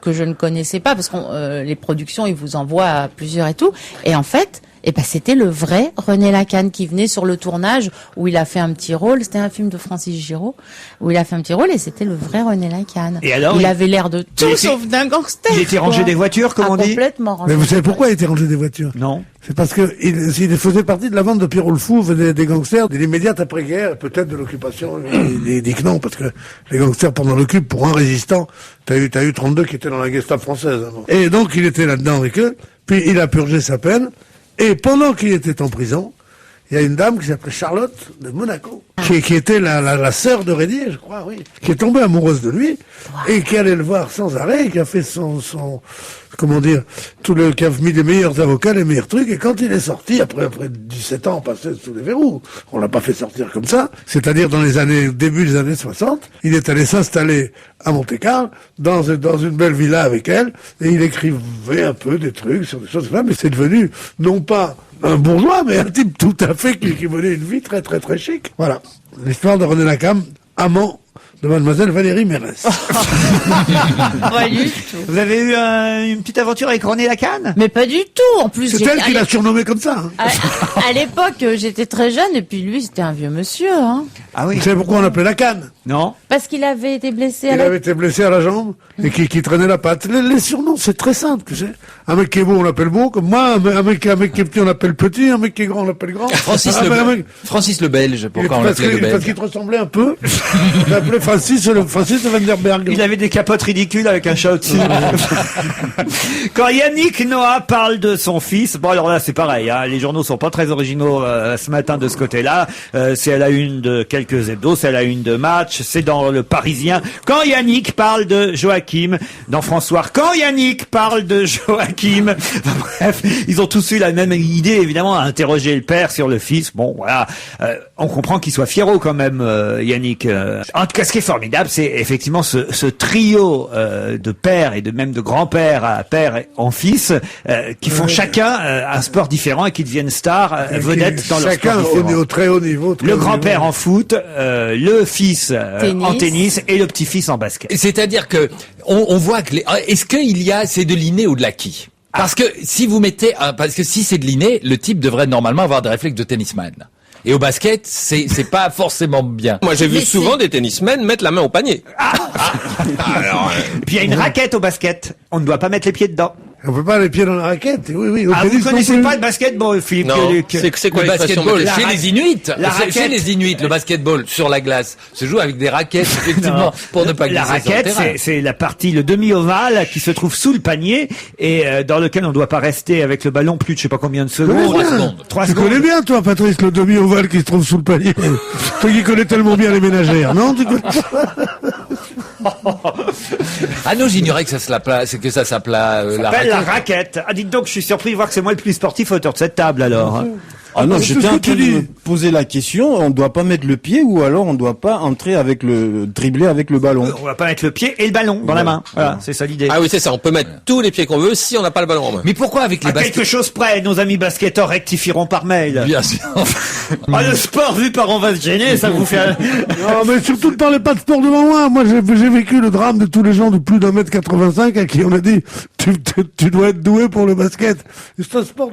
que je ne connaissais pas parce que les productions, ils vous envoient à plusieurs et tout. Et en fait, Et ben c'était le vrai René Lacanne qui venait sur le tournage où il a fait un petit rôle. C'était un film de Francis Giraud où il a fait un petit rôle et c'était le vrai René Lacanne. Et alors, il avait l'air de tout sauf d'un gangster. Il était rangé des voitures, comme on dit. Complètement rangé. Mais vous savez pourquoi il était rangé des voitures? Non. C'est parce que il faisait partie de la bande de Pierrot le Fou, des gangsters de l'immédiate après-guerre, peut-être de l'occupation. Il dit que non, parce que les gangsters pendant l'occupe, pour un résistant, t'as eu 32 qui étaient dans la Gestapo française. Hein. Et donc il était là-dedans avec eux, puis il a purgé sa peine, et pendant qu'il était en prison, il y a une dame qui s'appelait Charlotte de Monaco, qui était la sœur de Rédier, je crois, oui, qui est tombée amoureuse de lui, et qui allait le voir sans arrêt, et qui a fait comment dire, qui a mis les meilleurs avocats, les meilleurs trucs, et quand il est sorti, après 17 ans passés sous les verrous, on l'a pas fait sortir comme ça, c'est-à-dire dans début des années 60, il est allé s'installer à Monte-Carlo, dans une belle villa avec elle, et il écrivait un peu des trucs sur des choses comme ça, mais c'est devenu, non pas un bourgeois, mais un type tout à fait qui menait une vie très très très chic. Voilà. L'histoire de René Lacanne, amant de mademoiselle Valérie Mérès. Pas du tout. Vous avez eu une petite aventure avec René Lacanne? Mais pas du tout. En plus, C'est elle qui l'a surnommé comme ça. Hein. À l'époque, j'étais très jeune et puis lui, c'était un vieux monsieur. Hein. Ah oui. Vous savez pourquoi on l'appelait Lacanne? Non. Parce qu'il avait été blessé Il avait été blessé à la jambe et qui traînait la patte. Les surnoms, c'est très simple, tu sais. Un mec qui est beau, on l'appelle beau, comme moi. Un mec qui est petit, on l'appelle petit. Un mec qui est grand, on l'appelle grand. Francis le Belge, pourquoi on l'appelait le Parce Belge? qu'il te ressemblait un peu. On l'appelait Francis de Vanderberg. Il avait des capotes ridicules avec un chat au-dessus. Quand Yannick Noah parle de son fils, bon alors là c'est pareil, hein, les journaux sont pas très originaux ce matin de ce côté-là. C'est à la une de quelques hebdos, c'est à la une de Match, c'est dans le Parisien. Quand Yannick parle de Joachim, dans François, quand Yannick parle de Joachim, bref, ils ont tous eu la même idée évidemment à interroger le père sur le fils. Bon voilà, on comprend qu'il soit fiero quand même, Yannick. En tout cas, ce qui est formidable, c'est effectivement ce trio de père et même de grand-père à père en fils qui font chacun un sport différent et qui deviennent stars, vedettes dans leur sport différent. Chacun au très haut niveau. Le grand-père en foot, le fils en tennis et le petit-fils en basket. C'est-à-dire que on voit que est-ce qu'il y a c'est de l'inné ou de l'acquis? Parce que si c'est de l'inné, le type devrait normalement avoir des réflexes de tennisman. Et au basket, c'est pas forcément bien. Moi, j'ai vu souvent des tennismen mettre la main au panier. Alors, et puis il y a une raquette au basket. On ne doit pas mettre les pieds dedans. On peut pas les pieds dans la raquette. Oui. Vous connaissez pas le basketball, Philippe Non. Gueluc? C'est quoi Le l'expression? basketball chez les Inuits, raquette. le basketball sur la glace se joue avec des raquettes effectivement pour ne pas glisser La raquette, sur le terrain. c'est la partie, le demi-ovale qui se trouve sous le panier et dans lequel on ne doit pas rester avec le ballon plus de je sais pas combien de secondes. 3 secondes. 3 Tu secondes. connais bien, toi, Patrice, le demi-ovale qui se trouve sous le panier. Toi qui connais tellement bien les ménagères, non? Tu connais Ah non, j'ignorais que ça s'appelait la Appelle la raquette. raquette. Ah, dites donc, je suis surpris de voir que c'est moi le plus sportif autour de cette table, alors. Hein. Ah non, c'est j'étais ce que en tu train de dis. me poser la question, on doit pas mettre le pied ou alors on doit pas entrer avec dribbler avec le ballon. On va pas mettre le pied et le ballon dans la main. Voilà, c'est ça l'idée. Ah oui, c'est ça. On peut mettre tous les pieds qu'on veut si on n'a pas le ballon en main. Mais pourquoi avec les À quelque baskets? chose près, nos amis basketteurs rectifieront par mail. Bien sûr. Ah, le sport vu par on va se gêner, ça vous fait... Non, mais surtout ne parlez pas de sport devant moi. Moi, j'ai vécu le drame de tous les gens de plus d'1m85 à qui on a dit tu dois être doué pour le basket. C'est un sport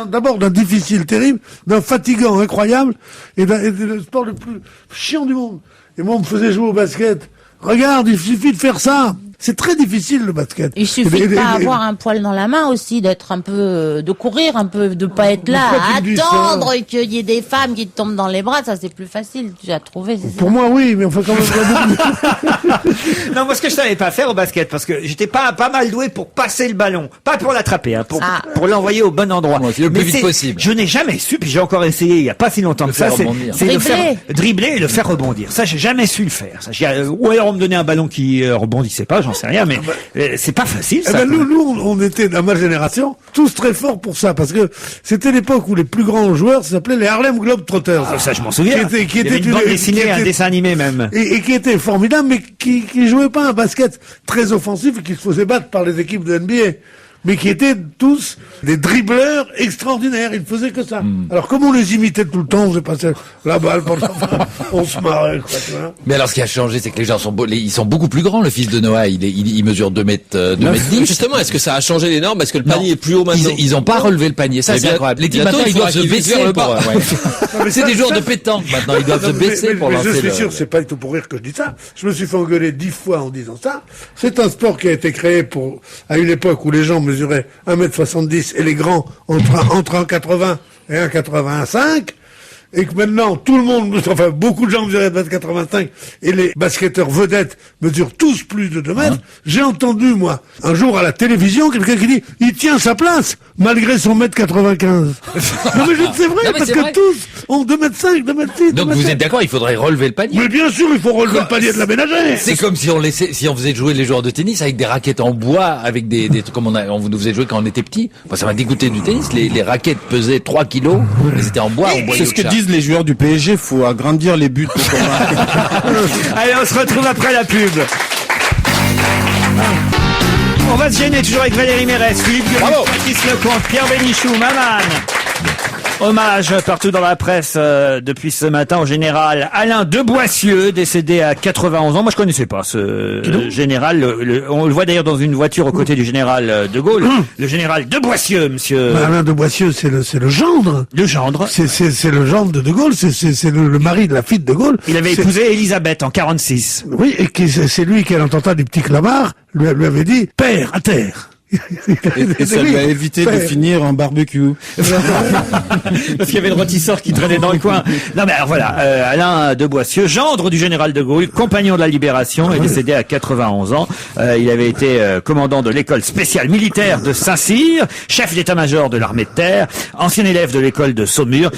d'abord d'un difficile terrible, d'un fatigant incroyable et le sport le plus chiant du monde. Et moi, on me faisait jouer au basket. Regarde, il suffit de faire ça. C'est très difficile le basket. Il suffit de pas avoir un poil dans la main aussi, d'être un peu, de courir un peu, de pas être là Pourquoi à tu dis ça attendre qu'il y ait des femmes qui te tombent dans les bras. Ça c'est plus facile à trouver. C'est Pour ça. moi, oui, mais enfin quand même. Non, moi, ce que je savais pas faire au basket, parce que j'étais pas mal doué pour passer le ballon. Pas pour l'attraper, hein, pour l'envoyer au bon endroit. Ouais, c'est le plus Mais vite possible. Je n'ai jamais su, puis j'ai encore essayé il y a pas si longtemps Le que ça, faire c'est rebondir. le faire Dribbler. dribbler et le faire rebondir. Ça, j'ai jamais su le faire. Ça, ou alors on me donnait un ballon qui rebondissait pas, j'en sais rien, mais c'est pas facile, ça. Nous, on était, dans ma génération, tous très forts pour ça, parce que c'était l'époque où les plus grands joueurs s'appelaient les Harlem Globetrotters. Ah, ça, je m'en souviens. Qui Il y avait une bande dessinée, un dessin animé même. Et qui était formidable, mais qui jouait pas un basket très offensif et qui se faisait battre par les équipes de NBA. mais qui étaient tous des dribbleurs extraordinaires. Ils ne faisaient que ça. Alors, comme on les imitait tout le temps, on faisait passer la balle pendant on se marrait, quoi, tu vois. Mais alors, ce qui a changé, c'est que les gens ils sont beaucoup plus grands. Le fils de Noah, il mesure 2 mètres 10. Justement, est-ce que ça a changé les normes? Est-ce que le panier est plus haut maintenant? Ils ont pas relevé le panier. Ça, c'est incroyable. Les types maintenant, ils doivent se baisser vers le bas. C'est des joueurs de pétanque maintenant. Ils doivent se baisser pour lancer. Je suis sûr, c'est pas du tout pour rire que je dis ça. Je me suis fait engueuler 10 fois en disant ça. C'est un sport qui a été créé à une époque où les gens mesuraient 1m70 et les grands entre 1,80 et 1,85. Et que maintenant, tout le monde, enfin, beaucoup de gens mesuraient 1m85 et les basketteurs vedettes mesurent tous plus de 2 mètres. J'ai entendu, moi, un jour à la télévision, quelqu'un qui dit, il tient sa place, malgré son 1m95. Non, mais c'est vrai, parce que tous ont 2m5, 2m6. Donc vous êtes d'accord, il faudrait relever le panier. Mais bien sûr, il faut relever le panier de la ménagère. C'est comme si on faisait jouer les joueurs de tennis avec des raquettes en bois, avec des trucs comme on nous faisait jouer quand on était petit. Moi, ça m'a dégoûté du tennis. Les raquettes pesaient 3 kilos, elles étaient en bois. C'est ce que disent les joueurs du PSG, faut agrandir les buts. Allez, on se retrouve après la pub. On va se gêner toujours avec Valérie Mérès, Philippe Gueluc, Patrice Lecomte, Pierre Bénichou, Maman. Hommage partout dans la presse depuis ce matin au général Alain de Boissieu, décédé à 91 ans. Moi, je connaissais pas ce général. On le voit d'ailleurs dans une voiture aux côtés du général de Gaulle. Le général de Boissieu, monsieur. Alain de Boissieu, c'est le gendre. Le gendre. C'est le gendre de Gaulle. C'est le mari de la fille de Gaulle. Il avait épousé Élisabeth en 46. Oui, et c'est lui qui, à l'entendant du petit Clamart, lui avait dit « Père, à terre ». Et ça lui a évité de finir en barbecue. Parce qu'il y avait le rôtisseur qui traînait dans le coin. Non mais alors voilà, Alain de Boissieu, gendre du général de Gaulle, compagnon de la Libération, est décédé à 91 ans. Il avait été commandant de l'école spéciale militaire de Saint-Cyr, chef d'état-major de l'armée de terre, ancien élève de l'école de Saumur.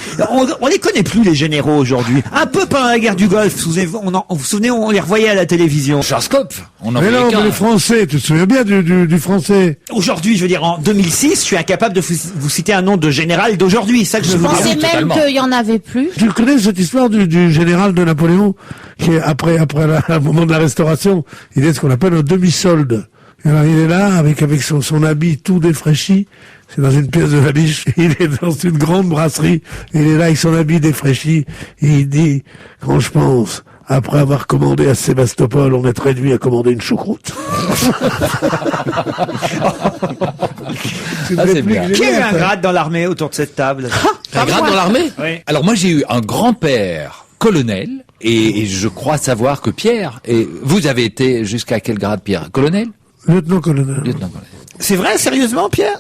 On les connaît plus les généraux aujourd'hui. Un peu pendant la guerre du Golfe, vous vous souvenez, on les revoyait à la télévision. Schwarzkopf. Mais non, mais les Français, tu te souviens bien du Français. Aujourd'hui, je veux dire, en 2006, je suis incapable de vous citer un nom de général d'aujourd'hui. Ça que je pensais même totalement. qu'il y en avait plus. Tu connais cette histoire du général de Napoléon, qui est après le moment de la Restauration, il est ce qu'on appelle un demi-solde. Et alors, il est là, avec son habit tout défraîchi. C'est dans une pièce de Valiche. Il est dans une grande brasserie. Il est là avec son habit défraîchi. Et il dit, quand je pense, après avoir commandé à Sébastopol, on est réduit à commander une choucroute. C'est bien. Qui a eu un grade dans l'armée autour de cette table? Un grade dans l'armée? Oui. Alors moi j'ai eu un grand-père colonel et je crois savoir que Pierre, et vous avez été jusqu'à quel grade Pierre? Colonel? Lieutenant-colonel. Lieutenant-colonel. C'est vrai, sérieusement, Pierre?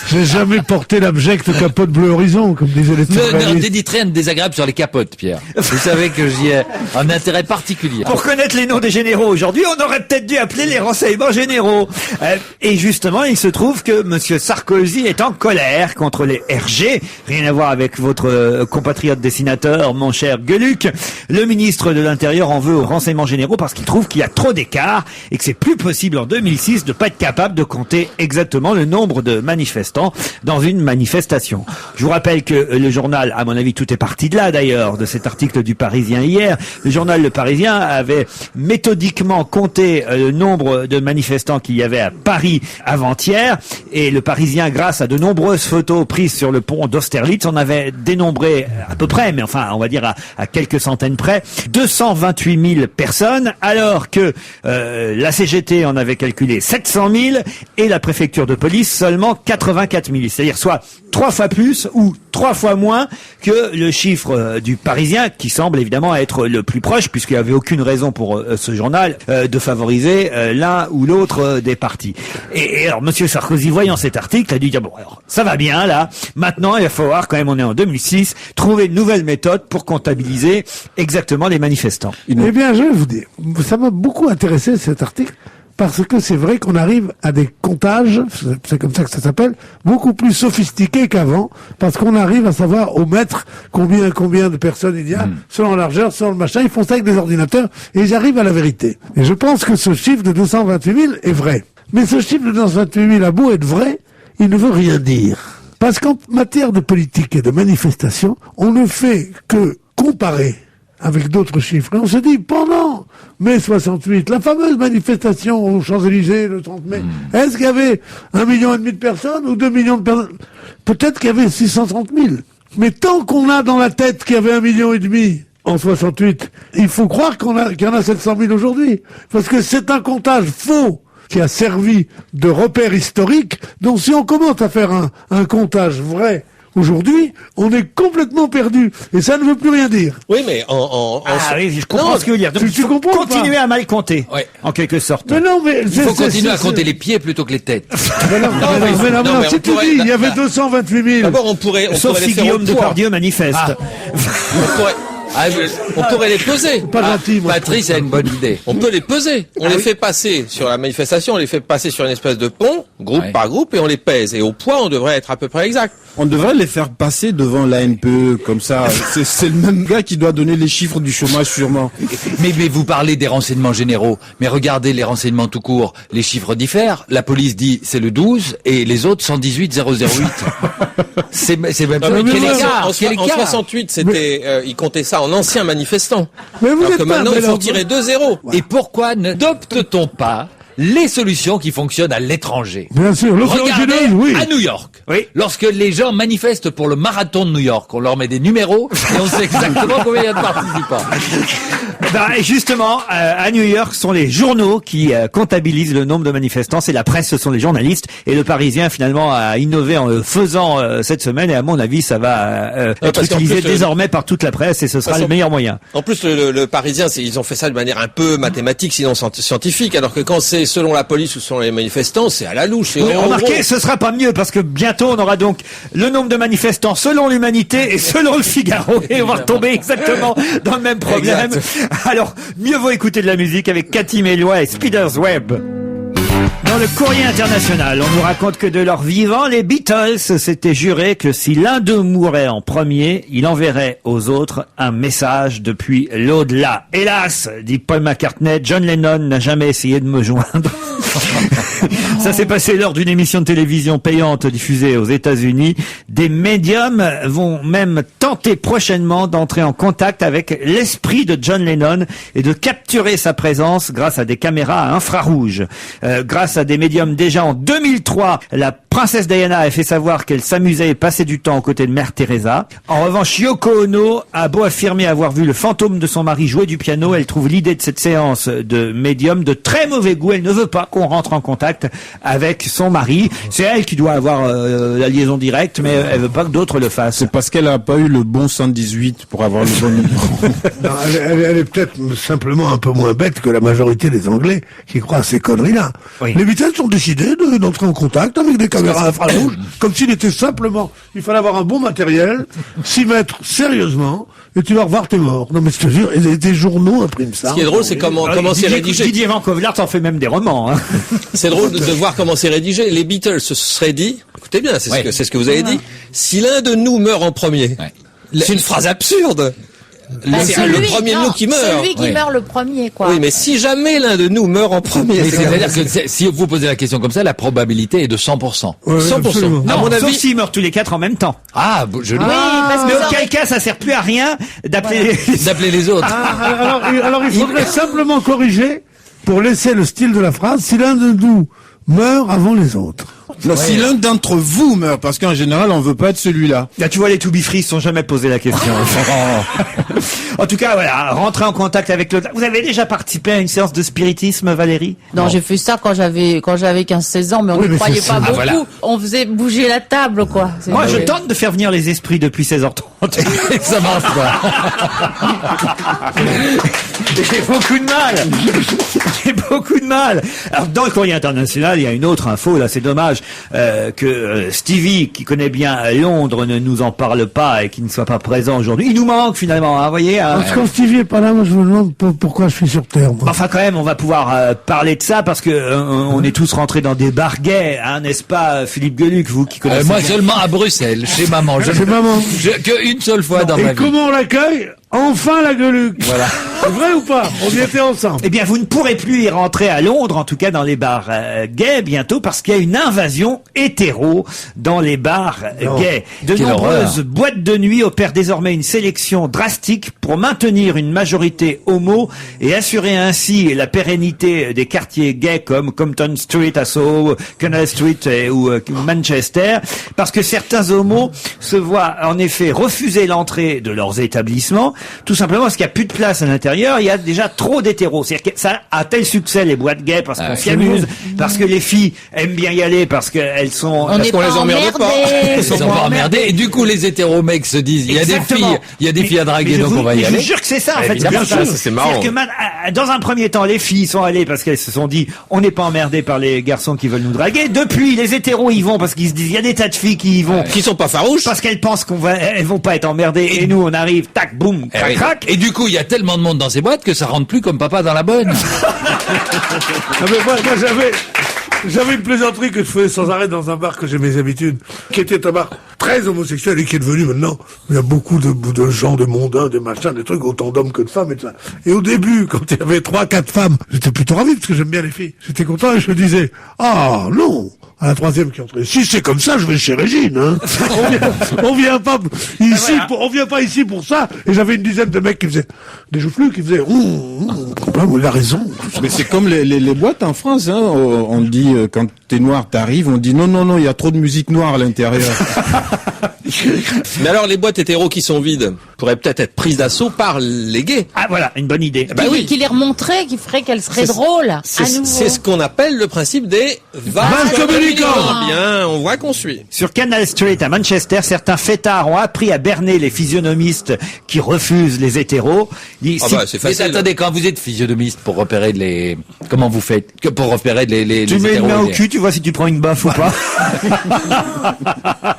J'ai jamais porté l'abjecte capote bleu horizon, comme disaient les Ne dites rien de désagréable sur les capotes, Pierre. Vous savez que j'y ai un intérêt particulier. Pour connaître les noms des généraux aujourd'hui, on aurait peut-être dû appeler les renseignements généraux. Et justement, il se trouve que monsieur Sarkozy est en colère contre les RG. Rien à voir avec votre compatriote dessinateur, mon cher Gueluc. Le ministre de l'Intérieur en veut aux renseignements généraux parce qu'il trouve qu'il y a trop d'écart et que c'est plus possible en 2006 de pas être capable de compter exactement le nombre de manifestants dans une manifestation. Je vous rappelle que le journal, à mon avis, tout est parti de là d'ailleurs, de cet article du Parisien hier. Le journal Le Parisien avait méthodiquement compté le nombre de manifestants qu'il y avait à Paris avant-hier, et le Parisien, grâce à de nombreuses photos prises sur le pont d'Austerlitz, on avait dénombré à peu près, mais enfin on va dire à quelques centaines près, 228 000 personnes, alors que la CGT en avait calculé 700 000 et la préfecture de police seulement 84 000. C'est-à-dire soit 3 fois plus ou 3 fois moins que le chiffre du Parisien, qui semble évidemment être le plus proche, puisqu'il n'y avait aucune raison pour ce journal de favoriser l'un ou l'autre des partis. Et alors, monsieur Sarkozy, voyant cet article, a dit, bon, alors, ça va bien, là. Maintenant, il va falloir, quand même, on est en 2006, trouver une nouvelle méthode pour comptabiliser exactement les manifestants. Eh bien, je vais vous dire, ça m'a beaucoup intéressé, cet article, parce que c'est vrai qu'on arrive à des comptages, c'est comme ça que ça s'appelle, beaucoup plus sophistiqués qu'avant, parce qu'on arrive à savoir au mètre combien de personnes il y a, selon la largeur, selon le machin. Ils font ça avec des ordinateurs et ils arrivent à la vérité. Et je pense que ce chiffre de 228 000 est vrai. Mais ce chiffre de 228 000 a beau être vrai, il ne veut rien dire. Parce qu'en matière de politique et de manifestation, on ne fait que comparer avec d'autres chiffres. Et on se dit, pendant mai 68, la fameuse manifestation aux Champs-Élysées le 30 mai, est-ce qu'il y avait 1,5 million de personnes ou 2 millions de personnes? Peut-être qu'il y avait 630 000. Mais tant qu'on a dans la tête qu'il y avait 1,5 million en 68, il faut croire qu'il y en a 700 000 aujourd'hui. Parce que c'est un comptage faux qui a servi de repère historique. Donc si on commence à faire un comptage vrai aujourd'hui, on est complètement perdu. Et ça ne veut plus rien dire. Oui, mais oui, je comprends ce que vous dire. Donc, tu comprends continuer à mal compter. Ouais. En quelque sorte. Mais non, mais Il faut continuer à compter les pieds plutôt que les têtes. Mais non, mais si on tu pourrait- dis, il y avait 228 000. d'abord, on pourrait Sauf les si faire au Guillaume poids. Depardieu manifeste. On pourrait les peser. Pas gentil, moi. Patrice a une bonne idée. On peut les peser. On les fait passer sur la manifestation, on les fait passer sur une espèce de pont, groupe Ouais. par groupe, et on les pèse. Et au poids, on devrait être à peu près exact. On devrait les faire passer devant l'ANPE, comme ça. C'est le même gars qui doit donner les chiffres du chômage, sûrement. Mais vous parlez des renseignements généraux. Mais regardez les renseignements tout court. Les chiffres diffèrent. La police dit c'est le 12 et les autres 118 008. C'est même Non, mais quel en- écart, en, quel en écart. 68, c'était, ils comptaient ça en anciens manifestants. Mais vous Alors êtes que pas maintenant, il faut mélange- tirer 2-0. Et pourquoi n'adopte-t-on pas les solutions qui fonctionnent à l'étranger? Bien sûr, Los Regardez Angeles, oui. à New York. Oui. Lorsque les gens manifestent pour le marathon de New York, on leur met des numéros et on sait exactement combien il y a de participants. Et justement, à New York, ce sont les journaux qui comptabilisent le nombre de manifestants. C'est la presse, ce sont les journalistes. Et le Parisien, finalement, a innové en le faisant cette semaine. Et à mon avis, ça va être parce qu'en utilisé plus, désormais par toute la presse. Et ce sera Parce le qu'en- meilleur moyen. En plus, le Parisien, ils ont fait ça de manière un peu mathématique, sinon scientifique, alors que quand c'est selon la police ou selon les manifestants, c'est à la louche. C'est Oui, en remarquez, gros. ce sera pas mieux parce que bientôt on aura donc le nombre de manifestants selon l'Humanité et selon le Figaro et on va retomber exactement dans le même problème. Alors, mieux vaut écouter de la musique avec Cathy Melloy et Spider's Web. Dans le Courrier international, on nous raconte que de leur vivant, les Beatles s'étaient juré que si l'un d'eux mourait en premier, il enverrait aux autres un message depuis l'au-delà. Hélas, dit Paul McCartney, John Lennon n'a jamais essayé de me joindre. Ça s'est passé lors d'une émission de télévision payante diffusée aux États-Unis. Des médiums vont même tenter prochainement d'entrer en contact avec l'esprit de John Lennon et de capturer sa présence grâce à des caméras à infrarouge. Grâce à des médiums déjà en 2003, la princesse Diana a fait savoir qu'elle s'amusait et passait du temps aux côtés de Mère Teresa. En revanche, Yoko Ono a beau affirmer avoir vu le fantôme de son mari jouer du piano, elle trouve l'idée de cette séance de médium de très mauvais goût. Elle ne veut pas qu'on rentre en contact avec son mari. C'est elle qui doit avoir la liaison directe, mais elle veut pas que d'autres le fassent. C'est parce qu'elle a pas eu le bon 118 pour avoir le bon numéro. Non, elle est peut-être simplement un peu moins bête que la majorité des Anglais qui croient à ces conneries-là. Oui. Les Beatles ont décidé d'entrer en contact avec des caméras infrarouges, comme s'il était simplement... Il fallait avoir un bon matériel, s'y mettre sérieusement, et tu vas revoir tes morts. Non mais je te jure, et des journaux impriment ça. Ce qui est drôle, c'est comment c'est Didier, rédigé. Didier Van Kovlart en fait même des romans. Hein. C'est drôle de voir comment c'est rédigé. Les Beatles se seraient dit, écoutez bien, c'est Ouais. ce que vous avez dit, si l'un de nous meurt en premier. Ouais. C'est une phrase absurde. Bah, C'est le premier de nous qui meurt. Celui qui Ouais. meurt le premier, quoi. Oui, mais si jamais l'un de nous meurt en premier, Mais c'est c'est-à-dire que si vous posez la question comme ça, la probabilité est de 100%. Ouais, 100%. absolument. À mon Sauf avis, s'ils meurent tous les quatre en même temps. Ah, joli. Oui, parce Mais que ça auquel aurait- cas, ça sert plus à rien d'appeler D'appeler les autres. Alors il faudrait simplement corriger, pour laisser le style de la phrase, si l'un de nous meurt avant les autres. Non, si l'un d'entre vous meurt, parce qu'en général, on veut pas être celui-là. Là, tu vois, les to be free se sont jamais posé la question. En tout cas, voilà, rentrer en contact avec l'autre. Vous avez déjà participé à une séance de spiritisme, Valérie? Non, j'ai fait ça quand j'avais 15-16 ans, mais on Oui, ne mais croyait c'est- pas ah, beaucoup. voilà. On faisait bouger la table, quoi. C'est- Moi, je tente de faire venir les esprits depuis 16h30. Ça marche pas. J'ai beaucoup de mal. J'ai beaucoup de mal. Alors, dans le Courrier international, il y a une autre info, là, c'est dommage que Stevie, qui connaît bien Londres, ne nous en parle pas et qui ne soit pas présent aujourd'hui. Il nous manque, finalement, hein, vous voyez. Hein. Parce que quand Stevie est pas là, moi je me demande pourquoi je suis sur Terre. moi. Enfin, quand même, on va pouvoir parler de ça parce que on est tous rentrés dans des bars gays, hein, n'est-ce pas, Philippe Gueluc, vous qui connaissez Moi bien. seulement à Bruxelles, chez maman. Chez maman. Que une seule fois dans ma Et vie. comment on l'accueille? Enfin la gueuluque. Voilà. C'est vrai ou pas? On y était ensemble. Eh bien, vous ne pourrez plus y rentrer à Londres, en tout cas dans les bars gays bientôt, parce qu'il y a une invasion hétéro dans les bars gays. De Quelle nombreuses horreur. boîtes de nuit opèrent désormais une sélection drastique pour maintenir une majorité homo et assurer ainsi la pérennité des quartiers gays comme Compton Street à Soho, Canal Street ou Manchester, parce que certains homos se voient en effet refuser l'entrée de leurs établissements, tout simplement parce qu'il n'y a plus de place à l'intérieur. Il y a déjà trop d'hétéros. C'est-à-dire que ça a tel succès, les boîtes gays, parce qu'on s'y amuse, parce que les filles aiment bien y aller, parce qu'elles sont... On n'est qu'on pas les emmerde pas. emmerdés. Ils sont pas emmerdés. Et du coup, les hétéros mecs se disent, il y a Exactement. des filles à draguer, Mais donc on va y je aller. vous jure que c'est ça, en fait. évidemment, C'est bien ça, c'est marrant. C'est-à-dire que dans un premier temps, les filles sont allées parce qu'elles se sont dit, on n'est pas emmerdés par les garçons qui veulent nous draguer. Depuis, les hétéros y vont parce qu'ils se disent, il y a des tas de filles qui y vont. Qui sont pas farouches. Parce qu'elles pensent elles vont pas être emmerdées. Et nous, on arrive, tac, boum, Eh crac, oui. crac. Et du coup, il y a tellement de monde dans ces boîtes que ça rentre plus comme papa dans la bonne. Ah, mais moi j'avais une plaisanterie que je faisais sans arrêt dans un bar que j'ai mes habitudes, qui était un bar très homosexuel et qui est devenu maintenant, il y a beaucoup de gens, de mondains, de machins, des trucs, autant d'hommes que de femmes et tout ça. Et au début, quand il y avait 3-4 femmes, j'étais plutôt ravi parce que j'aime bien les filles. J'étais content et je me disais, ah non, à la troisième qui entrait, si c'est comme ça, je vais chez Régine, hein. On vient pas ici, on vient pas ici pour ça. Et j'avais une dizaine de mecs qui faisaient des joufflus, qui faisaient, il a raison. Mais c'est comme les boîtes en France, hein. On dit, quand t'es noir, t'arrives, on dit non, il y a trop de musique noire à l'intérieur. Mais alors, les boîtes hétéros qui sont vides pourraient peut-être être prises d'assaut par les gays. Ah, voilà, une bonne idée. Bah oui. Qui les remonterait, qui ferait qu'elles seraient C'est- drôles, à nouveau. C'est ce qu'on appelle le principe des vases communicants. Bien, on voit qu'on suit. Sur Canal Street à Manchester, certains fêtards ont appris à berner les physionomistes qui refusent les hétéros. Ils- Ah si- bah, c'est Mais facile. attendez, quand vous êtes physionomiste pour repérer comment vous faites? Pour repérer les tu mets une hétéros main au gays. cul, tu vois si tu prends une baffe ou pas.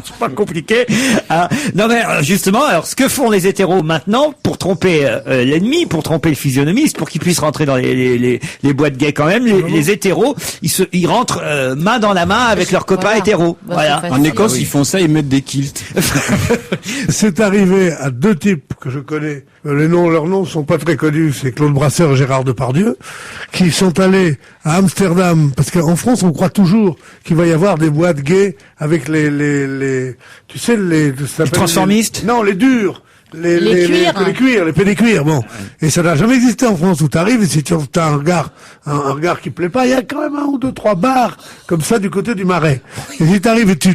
C'est pas compliqué. Hein. Non mais justement, alors ce que font les hétéros maintenant pour tromper l'ennemi, pour tromper le physionomiste, pour qu'il puisse rentrer dans les boîtes gays quand même, les hétéros, ils rentrent main dans la main avec leurs copains Voilà. hétéros. Bah, Voilà. c'est En facile. Écosse, ils font ça, ils mettent des kilts. C'est arrivé à deux types que je connais. Leurs noms sont pas très connus. C'est Claude Brasseur et Gérard Depardieu, qui sont allés à Amsterdam. Parce qu'en France, on croit toujours qu'il va y avoir des boîtes gays avec tu sais, ça s'appelle transformistes? Non, les durs. Les cuirs. Les cuirs, les pédécuirs, bon. Et ça n'a jamais existé en France où t'arrives et si tu as un regard qui plaît pas, il y a quand même 1 ou 2, 3 bars comme ça du côté du Marais. Et si t'arrives et tu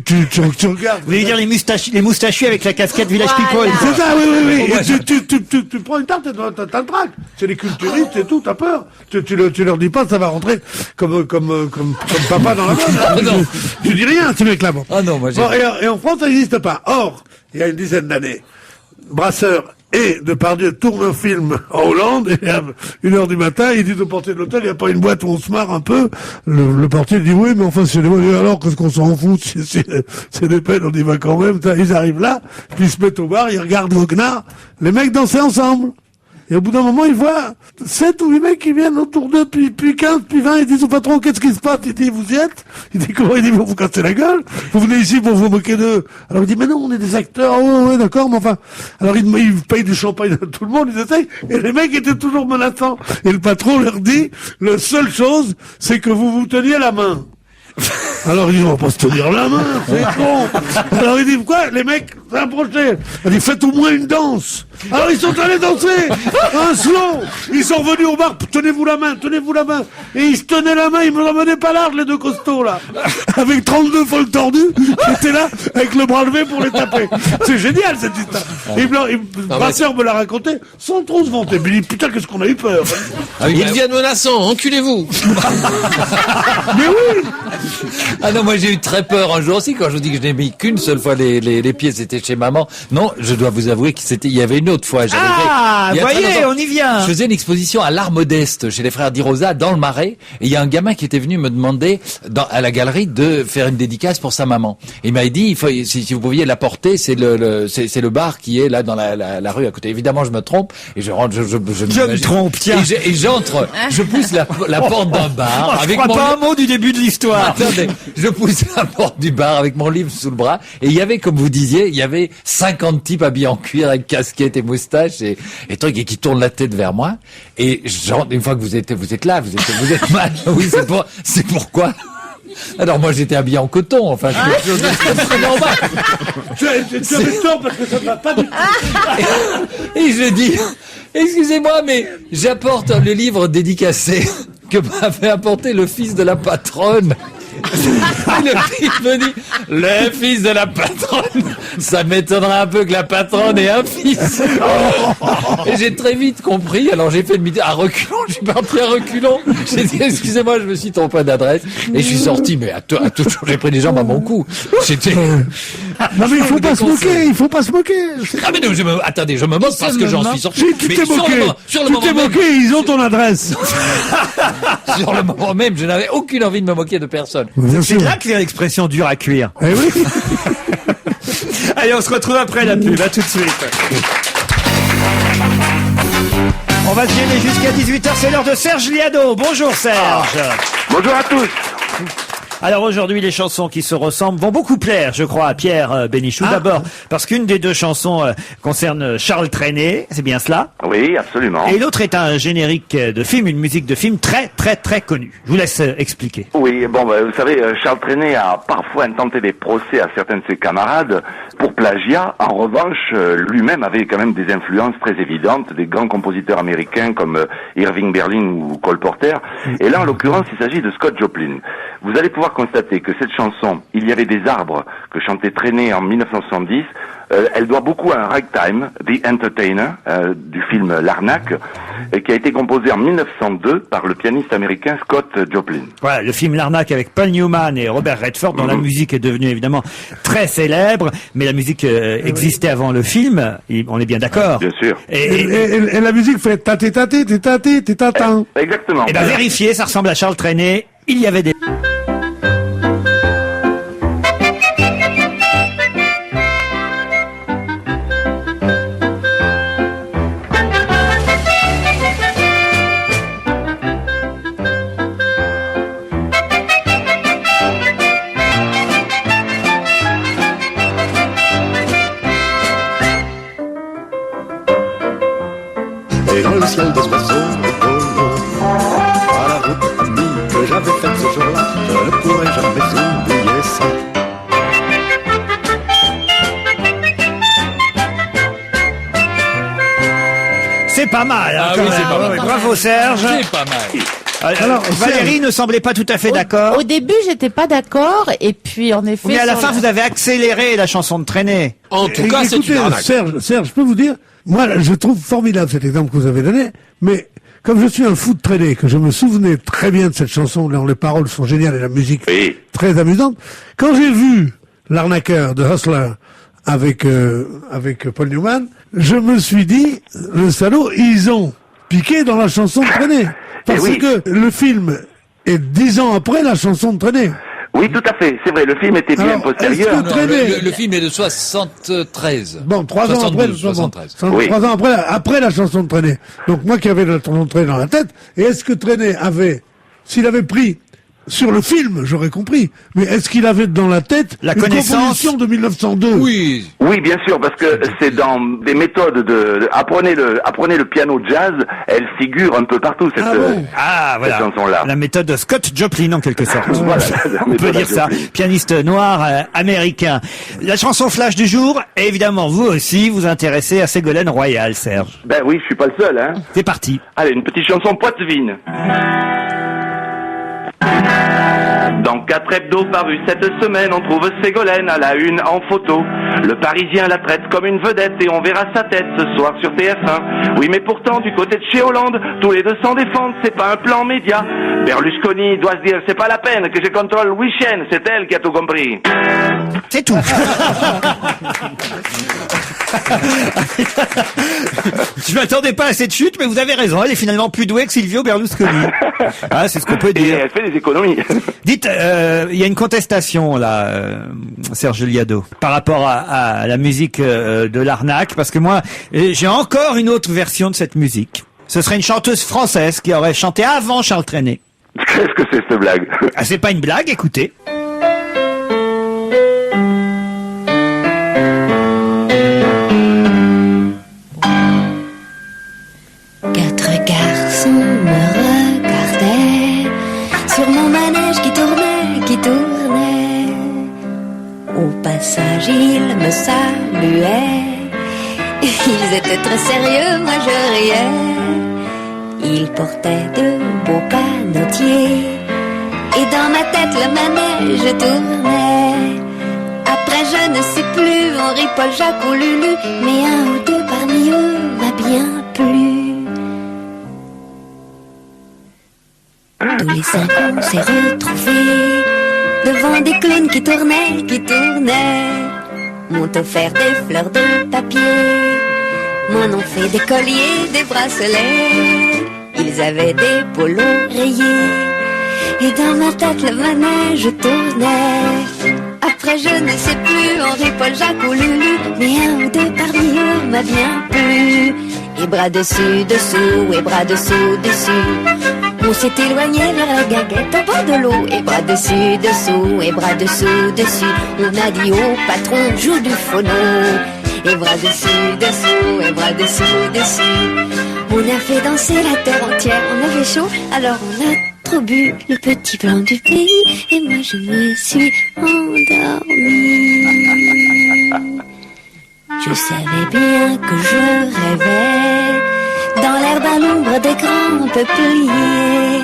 regardes. Vous voulez dire les moustachus avec la casquette Village Voilà. People? C'est ça, oui. Et tu prends une tarte et t'as le trac. C'est les culturistes et tout, t'as peur. Tu leur dis pas, ça va rentrer comme papa dans la bonne. Non. Tu dis rien, ces mecs-là, bon. Ah non, moi j'ai... Bon, et en France, ça n'existe pas. Or, il y a une dizaine d'années, Brasseur et Depardieu tournent un film en Hollande, et à 1h du matin, ils disent au portier de l'hôtel, il n'y a pas une boîte où on se marre un peu. Le portier dit oui, mais enfin, c'est des boîtes. Alors, qu'est-ce qu'on s'en fout? C'est des peines, on y va quand même. Ils arrivent là, puis ils se mettent au bar, ils regardent Wagner, les mecs danser ensemble. Et au bout d'un moment, ils voient 7 ou 8 mecs qui viennent autour d'eux, puis 15, puis 20, ils disent au patron, qu'est-ce qui se passe? Il dit, vous y êtes? Il dit, comment? Il dit, vous cassez la gueule? Vous venez ici pour vous moquer d'eux? Alors il dit, mais non, on est des acteurs, ouais, d'accord, mais enfin. Alors ils payent du champagne à tout le monde, ils essayent, et les mecs étaient toujours menaçants. Et le patron leur dit, la seule chose, c'est que vous vous teniez la main. Alors il dit, on va pas se tenir la main, c'est con. Alors il dit, quoi? Les mecs s'approchaient. Il dit, faites au moins une danse. Alors ils sont allés danser un slow. Ils sont venus au bar, tenez-vous la main. Et ils se tenaient la main, ils me l'emmenaient pas large, les deux costauds là. Avec 32 folles tordues, qui étaient là, avec le bras levé pour les taper. C'est génial cette histoire. Et Brasseur me l'a raconté sans trop se vanter. Mais il dit, putain, qu'est-ce qu'on a eu peur. Ah oui, Ils bah- deviennent menaçants, enculez-vous. Mais oui. Ah non, moi j'ai eu très peur un jour aussi quand je vous dis que je n'ai mis qu'une seule fois les pieds, c'était chez maman. Non, je dois vous avouer il y avait une autre fois. J'avais Ah, fait- il y a très voyez, longtemps, on y vient. Je faisais une exposition à l'Art Modeste chez les frères Di Rosa dans le Marais, et il y a un gamin qui était venu me demander à la galerie de faire une dédicace pour sa maman. Et il m'a dit, si vous pouviez la porter, c'est le bar qui est là dans la rue à côté. Évidemment, je me trompe et je rentre, je me trompe, tiens. Et j'entre, je pousse la porte d'un bar Je avec crois mon pas un mot du début de l'histoire. Attendez, je pousse la porte du bar avec mon livre sous le bras et il y avait, comme vous disiez, j'avais 50 types habillés en cuir avec casquette et moustache et trucs et qui tournent la tête vers moi. Et genre, une fois que vous êtes là, vous êtes mal. Oui, c'est pourquoi. Alors moi j'étais habillé en coton, enfin quelque chose de normal. Tu avais tort parce que ça ne va pas du tout. Et je dis, excusez-moi, mais j'apporte le livre dédicacé que m'avait apporté le fils de la patronne. Et le fils me dit, le fils de la patronne, ça m'étonnerait un peu que la patronne ait un fils. Et j'ai très vite compris, alors j'ai fait à reculons, je suis parti à reculons. J'ai dit, excusez-moi, je me suis trompé d'adresse. Et je suis sorti, mais à tout j'ai pris les jambes à mon cou. C'était... Non mais il faut pas se moquer. Ah mais non, attendez, je me moque parce que j'en suis sorti. Tu t'es moqué, ils ont ton adresse. Sur le moment même, je n'avais aucune envie de me moquer de personne. C'est là que vient l'expression dur à cuire. Eh oui. Allez, on se retrouve après la pub. À tout de suite. On va se gêner jusqu'à 18h. C'est l'heure de Serge Liado. Bonjour Serge. Bonjour à tous. Alors aujourd'hui, les chansons qui se ressemblent vont beaucoup plaire, je crois, à Pierre Bénichou. D'abord, parce qu'une des deux chansons concerne Charles Trenet, c'est bien cela? Oui, absolument. Et l'autre est un générique de film, une musique de film très, très, très connue. Je vous laisse expliquer. Oui, bon, vous savez, Charles Trenet a parfois intenté des procès à certains de ses camarades pour plagiat. En revanche, lui-même avait quand même des influences très évidentes des grands compositeurs américains comme Irving Berlin ou Cole Porter. Et là, en l'occurrence, il s'agit de Scott Joplin. Vous allez pouvoir constater que cette chanson, Il y avait des arbres, que chantait Trenet en 1970, elle doit beaucoup à un ragtime, The Entertainer, du film L'Arnaque, qui a été composé en 1902 par le pianiste américain Scott Joplin. Voilà, le film L'Arnaque avec Paul Newman et Robert Redford, dont la musique est devenue évidemment très célèbre, mais la musique existait avant le film, on est bien d'accord. Bien sûr. Et la musique fait tati-tati, tati-tati, tati-tati. Exactement. Et bien vérifiez, ça ressemble à Charles Trenet. Il y avait des... Et dans le ciel des oiseaux rigolos, à la route amie que j'avais faite ce jour-là, je ne pourrai jamais oublier ça. C'est pas mal, hein, Ah quand oui, même. c'est pas mal. Bravo Serge. C'est pas mal. Alors, Valérie ne semblait pas tout à fait d'accord. Au début, j'étais pas d'accord, et puis en effet. Mais à la sur fin, vous avez accéléré la chanson de Trenet. En tout cas, c'est Écoutez, une arnaque. Serge, je peux vous dire, moi, je trouve formidable cet exemple que vous avez donné, mais comme je suis un fou de Trenet, que je me souvenais très bien de cette chanson, dont les paroles sont géniales et la musique Oui. très amusante, quand j'ai vu L'Arnaqueur de Hustler avec Paul Newman, je me suis dit, le salaud, ils ont piqué dans la chanson de Trenet. Parce oui. que le film est 10 ans après la chanson de Trenet. Oui, tout à fait. C'est vrai, le film était bien Alors, postérieur. est-ce que Non, Trenet- le film est de 73. Bon, 3 ans après, 72, 73. 3 ans après la chanson de Trenet. Donc moi qui avais le nom de Trenet dans la tête, et est-ce que Trenet avait, s'il avait pris sur le film, j'aurais compris, mais est-ce qu'il avait dans la tête La une connaissance composition de 1902? Oui. Oui, bien sûr, parce que c'est dans des méthodes apprenez le piano jazz, elle figure un peu partout cette, Ah bon Ah, voilà. cette chanson-là. La méthode de Scott Joplin, en quelque sorte. Voilà, la On peut méthode dire ça. Joplin. Pianiste noir américain. La chanson flash du jour, et évidemment, vous aussi, vous intéressez à Ségolène Royal, Serge. Ben oui, je suis pas le seul, hein. C'est parti. Allez, une petite chanson poitevine. Dans 4 hebdos parus cette semaine, on trouve Ségolène à la une en photo. Le Parisien la traite comme une vedette et on verra sa tête ce soir sur TF1. Oui, mais pourtant, du côté de chez Hollande, tous les deux s'en défendent, c'est pas un plan média. Berlusconi doit se dire, c'est pas la peine que je contrôle le week-end, c'est elle qui a tout compris. C'est tout. Je m'attendais pas à cette chute, mais vous avez raison. Elle est finalement plus douée que Silvio Berlusconi. Ah, c'est ce qu'on peut Et dire. elle fait des économies. Dites, il y a une contestation là, Serge Liado, par rapport à la musique de l'Arnaque, parce que moi, j'ai encore une autre version de cette musique. Ce serait une chanteuse française qui aurait chanté avant Charles Trenet. Qu'est-ce que c'est cette blague? Ah, c'est pas une blague, écoutez. Au passage, ils me saluaient. Ils étaient très sérieux, moi je riais. Ils portaient de beaux canotiers. Et dans ma tête le manège tournait. Après je ne sais plus, Henri, Paul, Jacques ou Lulu, mais un ou deux parmi eux m'a bien plu. Tous les 5 ans on s'est retrouvés devant des clowns qui tournaient. M'ont offert des fleurs de papier, m'en ont fait des colliers, des bracelets. Ils avaient des polos rayés. Et dans ma tête le manège tournait. Après je ne sais plus, Henri, Paul, Jacques ou Lulu, mais un ou deux parmi eux m'a bien plu. Et bras dessus, dessous, et bras dessous, dessus. On s'est éloigné vers la guinguette au bord de l'eau. Et bras dessus, dessous, et bras dessous, dessus. On a dit au patron, joue du phono. Et bras dessus, dessous, et bras dessous, dessus. On a fait danser la terre entière, on avait chaud, alors on a trop bu le petit blanc du pays. Et moi je me suis endormie. Je savais bien que je rêvais dans l'herbe à l'ombre des grands peupliers.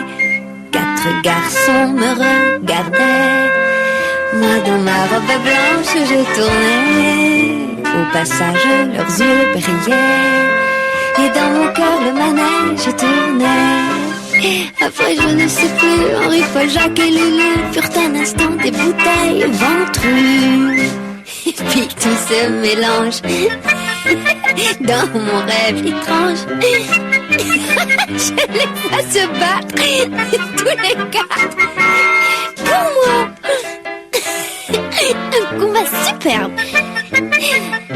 4 garçons me regardaient. Moi dans ma robe blanche je tournais. Au passage leurs yeux brillaient. Et dans mon cœur le manège tournait. Après je ne sais plus, Henri, Paul, Jacques et Lulu furent un instant des bouteilles ventrues. Et puis tout se mélange dans mon rêve étrange. Je les vois se battre tous les 4 pour moi. Un combat superbe.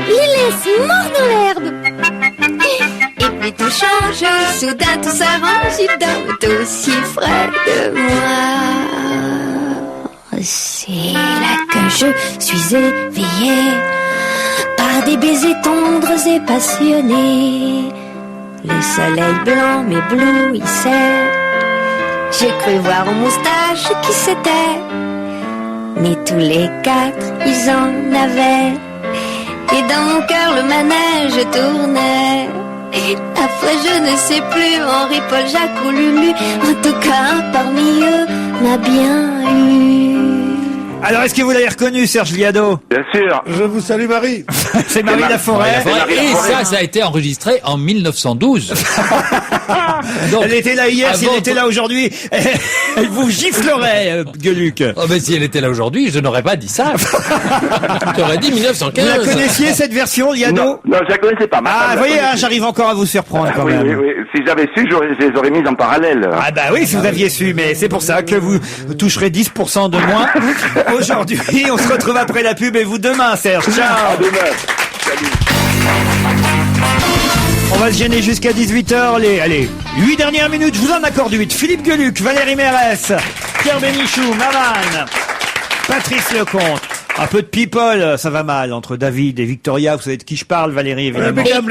Les laisse morts dans l'herbe. Et puis tout change, soudain tout s'arrange. Ils dorment aussi près de moi. C'est là que je suis éveillée par des baisers tendres et passionnés. Le soleil blanc m'éblouissait. J'ai cru voir aux moustaches qui c'était. Mais tous les 4, ils en avaient. Et dans mon cœur le manège tournait. Après je ne sais plus, Henri, Paul, Jacques ou Lulu. En tout cas un parmi eux m'a bien eu. Alors, est-ce que vous l'avez reconnu, Serge Liado? Bien sûr. Je vous salue, Marie. C'est Marie Laforêt. Et ça a été enregistré en 1912. Donc, elle était là hier, si elle était là aujourd'hui, elle vous giflerait, Gueuluc. Oh, mais si elle était là aujourd'hui, je n'aurais pas dit ça. J'aurais dit 1915. Vous la connaissiez, cette version, Liado? Non, je la connaissais pas. Vous voyez, j'arrive encore à vous surprendre quand même. Oui. Si j'avais su, je les aurais mises en parallèle. Ah bah oui, si vous aviez su, mais c'est pour ça que vous toucherez 10% de moins. Aujourd'hui, on se retrouve après la pub et vous demain, Serge. Ciao. À demain. Salut. On va se gêner jusqu'à 18h. Allez, 8 dernières minutes, je vous en accorde 8. Philippe Gueluc, Valérie Mérès, Pierre Bénichou, Maman, Patrice Lecomte. Un peu de people, ça va mal entre David et Victoria. Vous savez de qui je parle, Valérie, évidemment. Beckham.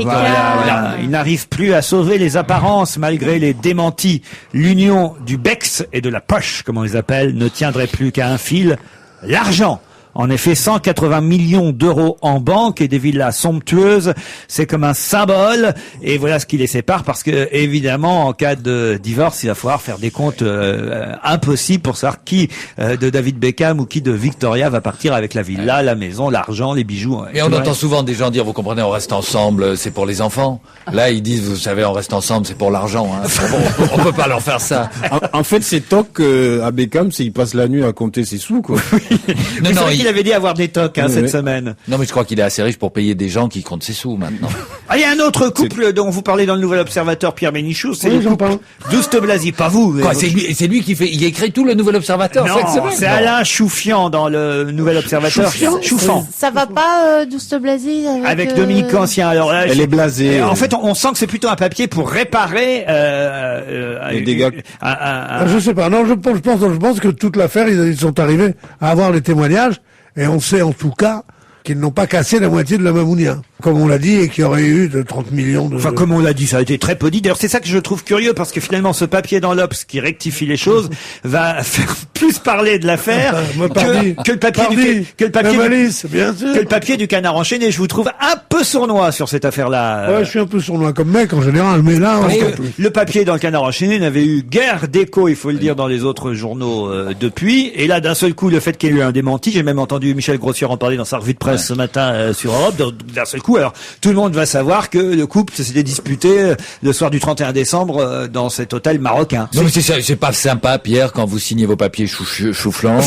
Voilà. Il n'arrive plus à sauver les apparences malgré les démentis. L'union du Bex et de la poche, comme on les appelle, ne tiendrait plus qu'à un fil. L'argent. En effet, 180 millions d'euros en banque et des villas somptueuses, c'est comme un symbole. Et voilà ce qui les sépare, parce que évidemment, en cas de divorce, il va falloir faire des comptes impossibles pour savoir qui de David Beckham ou qui de Victoria va partir avec la villa, la maison, l'argent, les bijoux. Et on entend souvent des gens dire, vous comprenez, on reste ensemble, c'est pour les enfants. Là, ils disent, vous savez, on reste ensemble, c'est pour l'argent. Hein. On peut pas leur faire ça. En fait, c'est toc à Beckham, c'est il passe la nuit à compter ses sous, quoi. Non, il avait dit avoir des tocs cette semaine. Non, mais je crois qu'il est assez riche pour payer des gens qui comptent ses sous maintenant. Ah, il y a un autre couple dont vous parlez dans le Nouvel Observateur, Pierre Bénichou, c'est le couple Douste Blazy, pas vous. Quoi, c'est lui qui fait, il écrit tout le Nouvel Observateur. Non, c'est Alain Choufian dans le Nouvel Observateur. Choufian. Ça va pas, Douste Blazy avec Dominique Ancien. Alors là, elle est blasée. En fait, on sent que c'est plutôt un papier pour réparer les dégâts. Je sais pas. Non, je pense que toute l'affaire, ils sont arrivés à avoir les témoignages. Et on sait en tout cas qu'ils n'ont pas cassé la moitié de la Mamounia. comme on l'a dit, et qu'il y aurait eu de 30 millions de... Enfin, comme on l'a dit, ça a été très peu dit. D'ailleurs, c'est ça que je trouve curieux, parce que finalement, ce papier dans l'Obs qui rectifie les choses va faire plus parler de l'affaire que le papier du Canard enchaîné. Je vous trouve un peu sournois sur cette affaire-là. Ouais, je suis un peu sournois comme mec en général, mais là... Parce que le papier dans le Canard enchaîné n'avait eu guère d'écho, il faut le dire, dans les autres journaux depuis. Et là, d'un seul coup, le fait qu'il y ait eu un démenti, j'ai même entendu Michel Grossière en parler dans sa revue de presse ce matin sur Europe. D'un seul coup, alors tout le monde va savoir que le couple s'était disputé le soir du 31 décembre dans cet hôtel marocain. Non, mais c'est pas sympa, Pierre, quand vous signez vos papiers chouflants,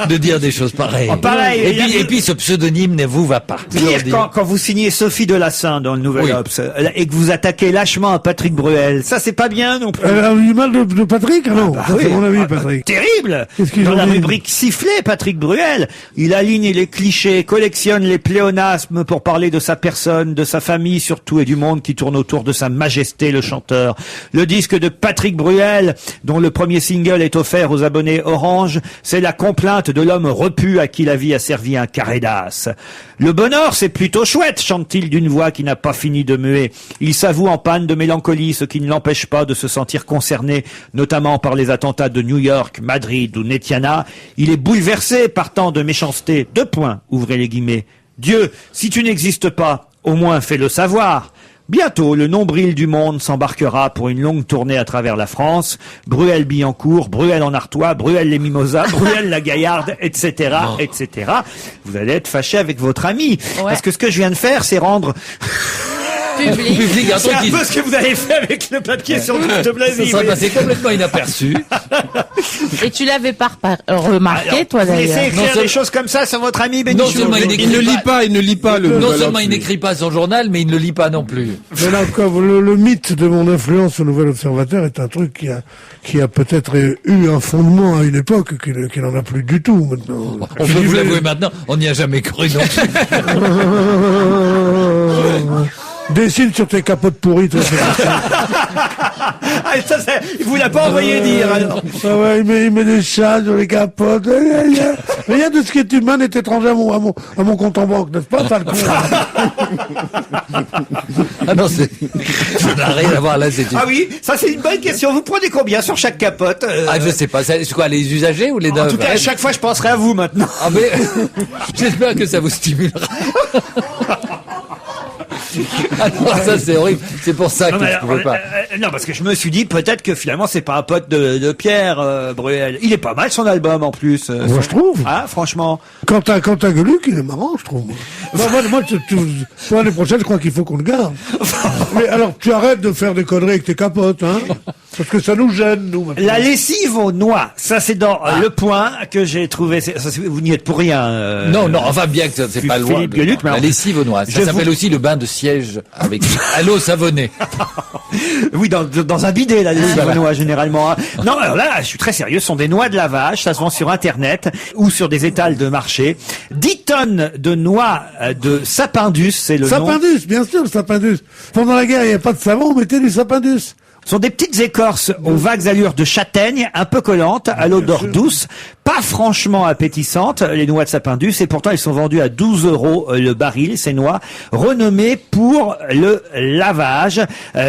de dire des choses pareilles. Oh, pareil. Et puis ce pseudonyme ne vous va pas. Pire, quand vous signez Sophie Delassin dans le Nouvel Obs et que vous attaquez lâchement à Patrick Bruel, ça c'est pas bien non plus. Elle a eu mal de Patrick, non? Oui. C'est mon avis, Patrick. Terrible. Dans la rubrique sifflée, Patrick Bruel, il aligne les clichés, collectionne les pléonasmes pour parler de sa personne, de sa famille surtout, et du monde qui tourne autour de sa majesté, le chanteur. Le disque de Patrick Bruel, dont le premier single est offert aux abonnés Orange, c'est la complainte de l'homme repu à qui la vie a servi un carré d'as. Le bonheur, c'est plutôt chouette, chante-t-il d'une voix qui n'a pas fini de muer. Il s'avoue en panne de mélancolie, ce qui ne l'empêche pas de se sentir concerné, notamment par les attentats de New York, Madrid ou Netiana. Il est bouleversé par tant de méchanceté. 2 points, ouvrez les guillemets. Dieu, si tu n'existes pas, au moins fais-le savoir. Bientôt, le nombril du monde s'embarquera pour une longue tournée à travers la France. Bruel-Billancourt, Bruel en Artois, Bruel-les-Mimosas, Bruel-la-Gaillarde, etc., etc. Vous allez être fâché avec votre ami. Ouais. Parce que ce que je viens de faire, c'est rendre... public. C'est un peu ce que vous avez fait avec le papier sur le de Blazy. Ça serait passé complètement inaperçu. Et tu l'avais pas remarqué, toi, d'ailleurs. Vous laissez écrire des choses comme ça sur votre ami Bénichou. Non seulement il ne lit pas le... Non seulement il n'écrit pas son journal, mais il ne le lit pas non plus. Mais là, le mythe de mon influence au Nouvel Observateur est un truc qui a peut-être eu un fondement à une époque qu'il n'en a plus du tout maintenant. On peut vous l'avouer maintenant, on n'y a jamais cru non plus. Dessine sur tes capotes pourries, toi. Il vous l'a pas envoyé dire, alors. Ah ouais, il met des chats sur les capotes. Rien de ce qui est humain n'est étranger à mon compte en banque, n'est-ce pas, sale con? Ah non, ça n'a rien à voir là, c'est une... Ah oui, ça c'est une bonne question. Vous prenez combien sur chaque capote? Ah, je sais pas. C'est quoi, les usagers ou les neuves? En tout cas, à chaque fois, je penserai à vous maintenant. Ah mais, j'espère que ça vous stimulera. Ah non, ça c'est horrible. C'est pour ça que je pouvais pas. Non, parce que je me suis dit peut-être que finalement c'est pas un pote de Pierre Bruel. Il est pas mal son album en plus. Moi je trouve. Ah franchement. Quand t'as Gueuluc, il est marrant, je trouve. Moi, pour l'année prochaine, je crois qu'il faut qu'on le garde. Mais alors, tu arrêtes de faire des conneries avec tes capotes, hein. Parce que ça nous gêne, nous. Maintenant. La lessive aux noix, ça c'est dans Le Point que j'ai trouvé. Ça, vous n'y êtes pour rien. Non, enfin bien que c'est pas loin. Gueuluc, mais la lessive aux noix. Ça s'appelle aussi le bain de siège avec à l'eau savonnée. Oui, dans un bidet, la lessive aux noix généralement. Non, alors là, je suis très sérieux. Ce sont des noix de lavage. Ça se vend sur Internet ou sur des étals de marché. 10 tonnes de noix de sapindus, c'est le nom. Sapindus, bien sûr, le sapindus. Pendant la guerre, il n'y avait pas de savon, on mettait du sapindus. Ce sont des petites écorces aux vagues allures de châtaigne, un peu collantes, à l'odeur douce, pas franchement appétissantes, les noix de sapindus, et pourtant elles sont vendues à 12 € le baril, ces noix, renommées pour le lavage,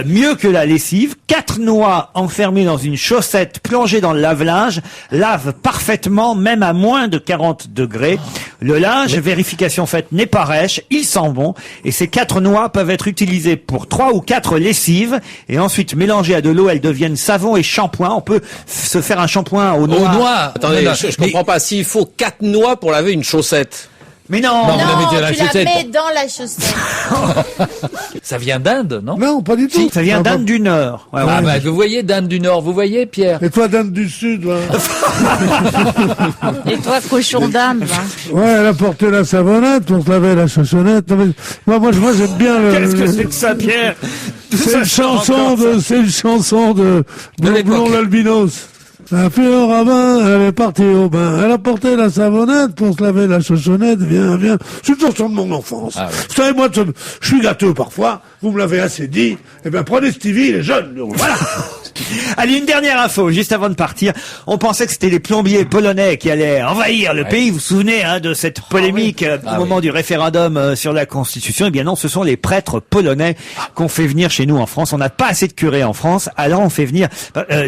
mieux que la lessive. 4 noix enfermées dans une chaussette plongée dans le lave-linge, lavent parfaitement, même à moins de 40 degrés. Le linge, vérification faite, n'est pas rêche, il sent bon, et ces 4 noix peuvent être utilisées pour 3 ou 4 lessives, et ensuite mélangées à de l'eau, elles deviennent savon et shampoing. On peut se faire un shampoing aux noix. Aux noix. Attendez, je comprends pas. S'il faut 4 noix pour laver une chaussette. Mais non, tu la mets dans la chaussette. Ça vient d'Inde, non? Non, pas du tout. Ça vient d'Inde du Nord. Ouais, ah bah vous voyez d'Inde du Nord, vous voyez Pierre. Et toi d'Inde du Sud, Et toi cochon d'Inde. Ouais, elle a porté la savonnette pour se laver la chaussonnette. Moi j'aime bien le... Qu'est-ce que c'est que ça, Pierre? C'est une chanson de Blond l'albinos. La fille au rabbin, elle est partie au bain. Elle a porté la savonnette pour se laver la chaussonnette. Viens. C'est une chanson de mon enfance. Ah ouais. Vous savez, moi, je suis gâteux parfois. Vous me l'avez assez dit. Eh bien, prenez Stevie, il est jeune. Voilà. Allez, une dernière info, juste avant de partir. On pensait que c'était les plombiers polonais qui allaient envahir le pays. Vous vous souvenez de cette polémique au moment du référendum sur la Constitution? Eh bien non, ce sont les prêtres polonais qu'on fait venir chez nous en France. On n'a pas assez de curés en France, alors on fait venir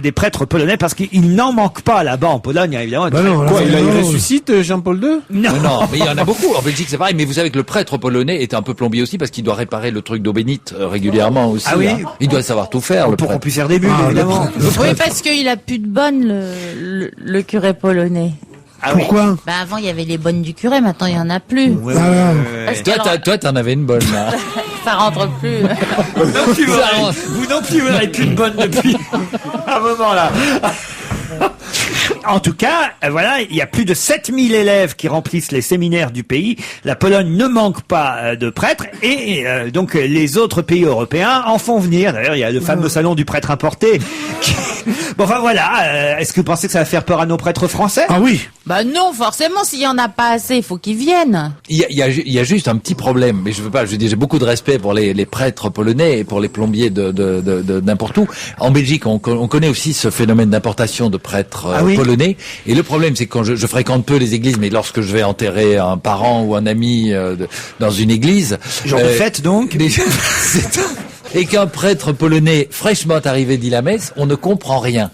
des prêtres polonais parce qu'il n'en manque pas là-bas en Pologne, évidemment. Il ressuscite Jean-Paul II? Non, mais il y en a beaucoup. En Belgique, c'est pareil. Mais vous savez que le prêtre polonais est un peu plombier aussi parce qu'il doit réparer le truc d'eau bénite régulièrement aussi. Ah oui. Il doit savoir tout faire. Pour qu'on puisse faire des bulles, évidemment. Oui, parce qu'il a plus de bonnes, le curé polonais. Pourquoi? Avant, il y avait les bonnes du curé, maintenant, il y en a plus. Toi, t'en avais une bonne, là. Ça rentre plus. Vous non plus, vous n'avez plus de bonne depuis un moment, là. En tout cas, voilà, il y a plus de 7000 élèves qui remplissent les séminaires du pays. La Pologne ne manque pas de prêtres et donc les autres pays européens en font venir. D'ailleurs, il y a le fameux salon du prêtre importé. Bon, enfin voilà, est-ce que vous pensez que ça va faire peur à nos prêtres français? Ah oui. Non, forcément, s'il y en a pas assez, il faut qu'ils viennent. Il y a juste un petit problème, mais j'ai beaucoup de respect pour les prêtres polonais et pour les plombiers de n'importe où. En Belgique, on connaît aussi ce phénomène d'importation de prêtres polonais. Et le problème, c'est que quand je fréquente peu les églises, mais lorsque je vais enterrer un parent ou un ami dans une église, jour de fête donc. Et qu'un prêtre polonais fraîchement arrivé dit la messe, on ne comprend rien.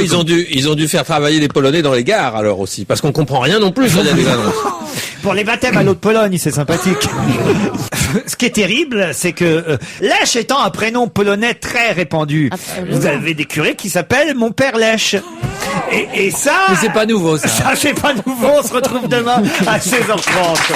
Ils ont dû faire travailler les Polonais dans les gares alors aussi, parce qu'on comprend rien non plus. Il y a des annonces. Pour les baptêmes à l'autre Pologne, c'est sympathique. Ce qui est terrible, c'est que Lèche étant un prénom polonais très répandu, vous avez des curés qui s'appellent mon père Lèche. Et ça... Mais c'est pas nouveau, ça. Ça, c'est pas nouveau. On se retrouve demain à 16h30.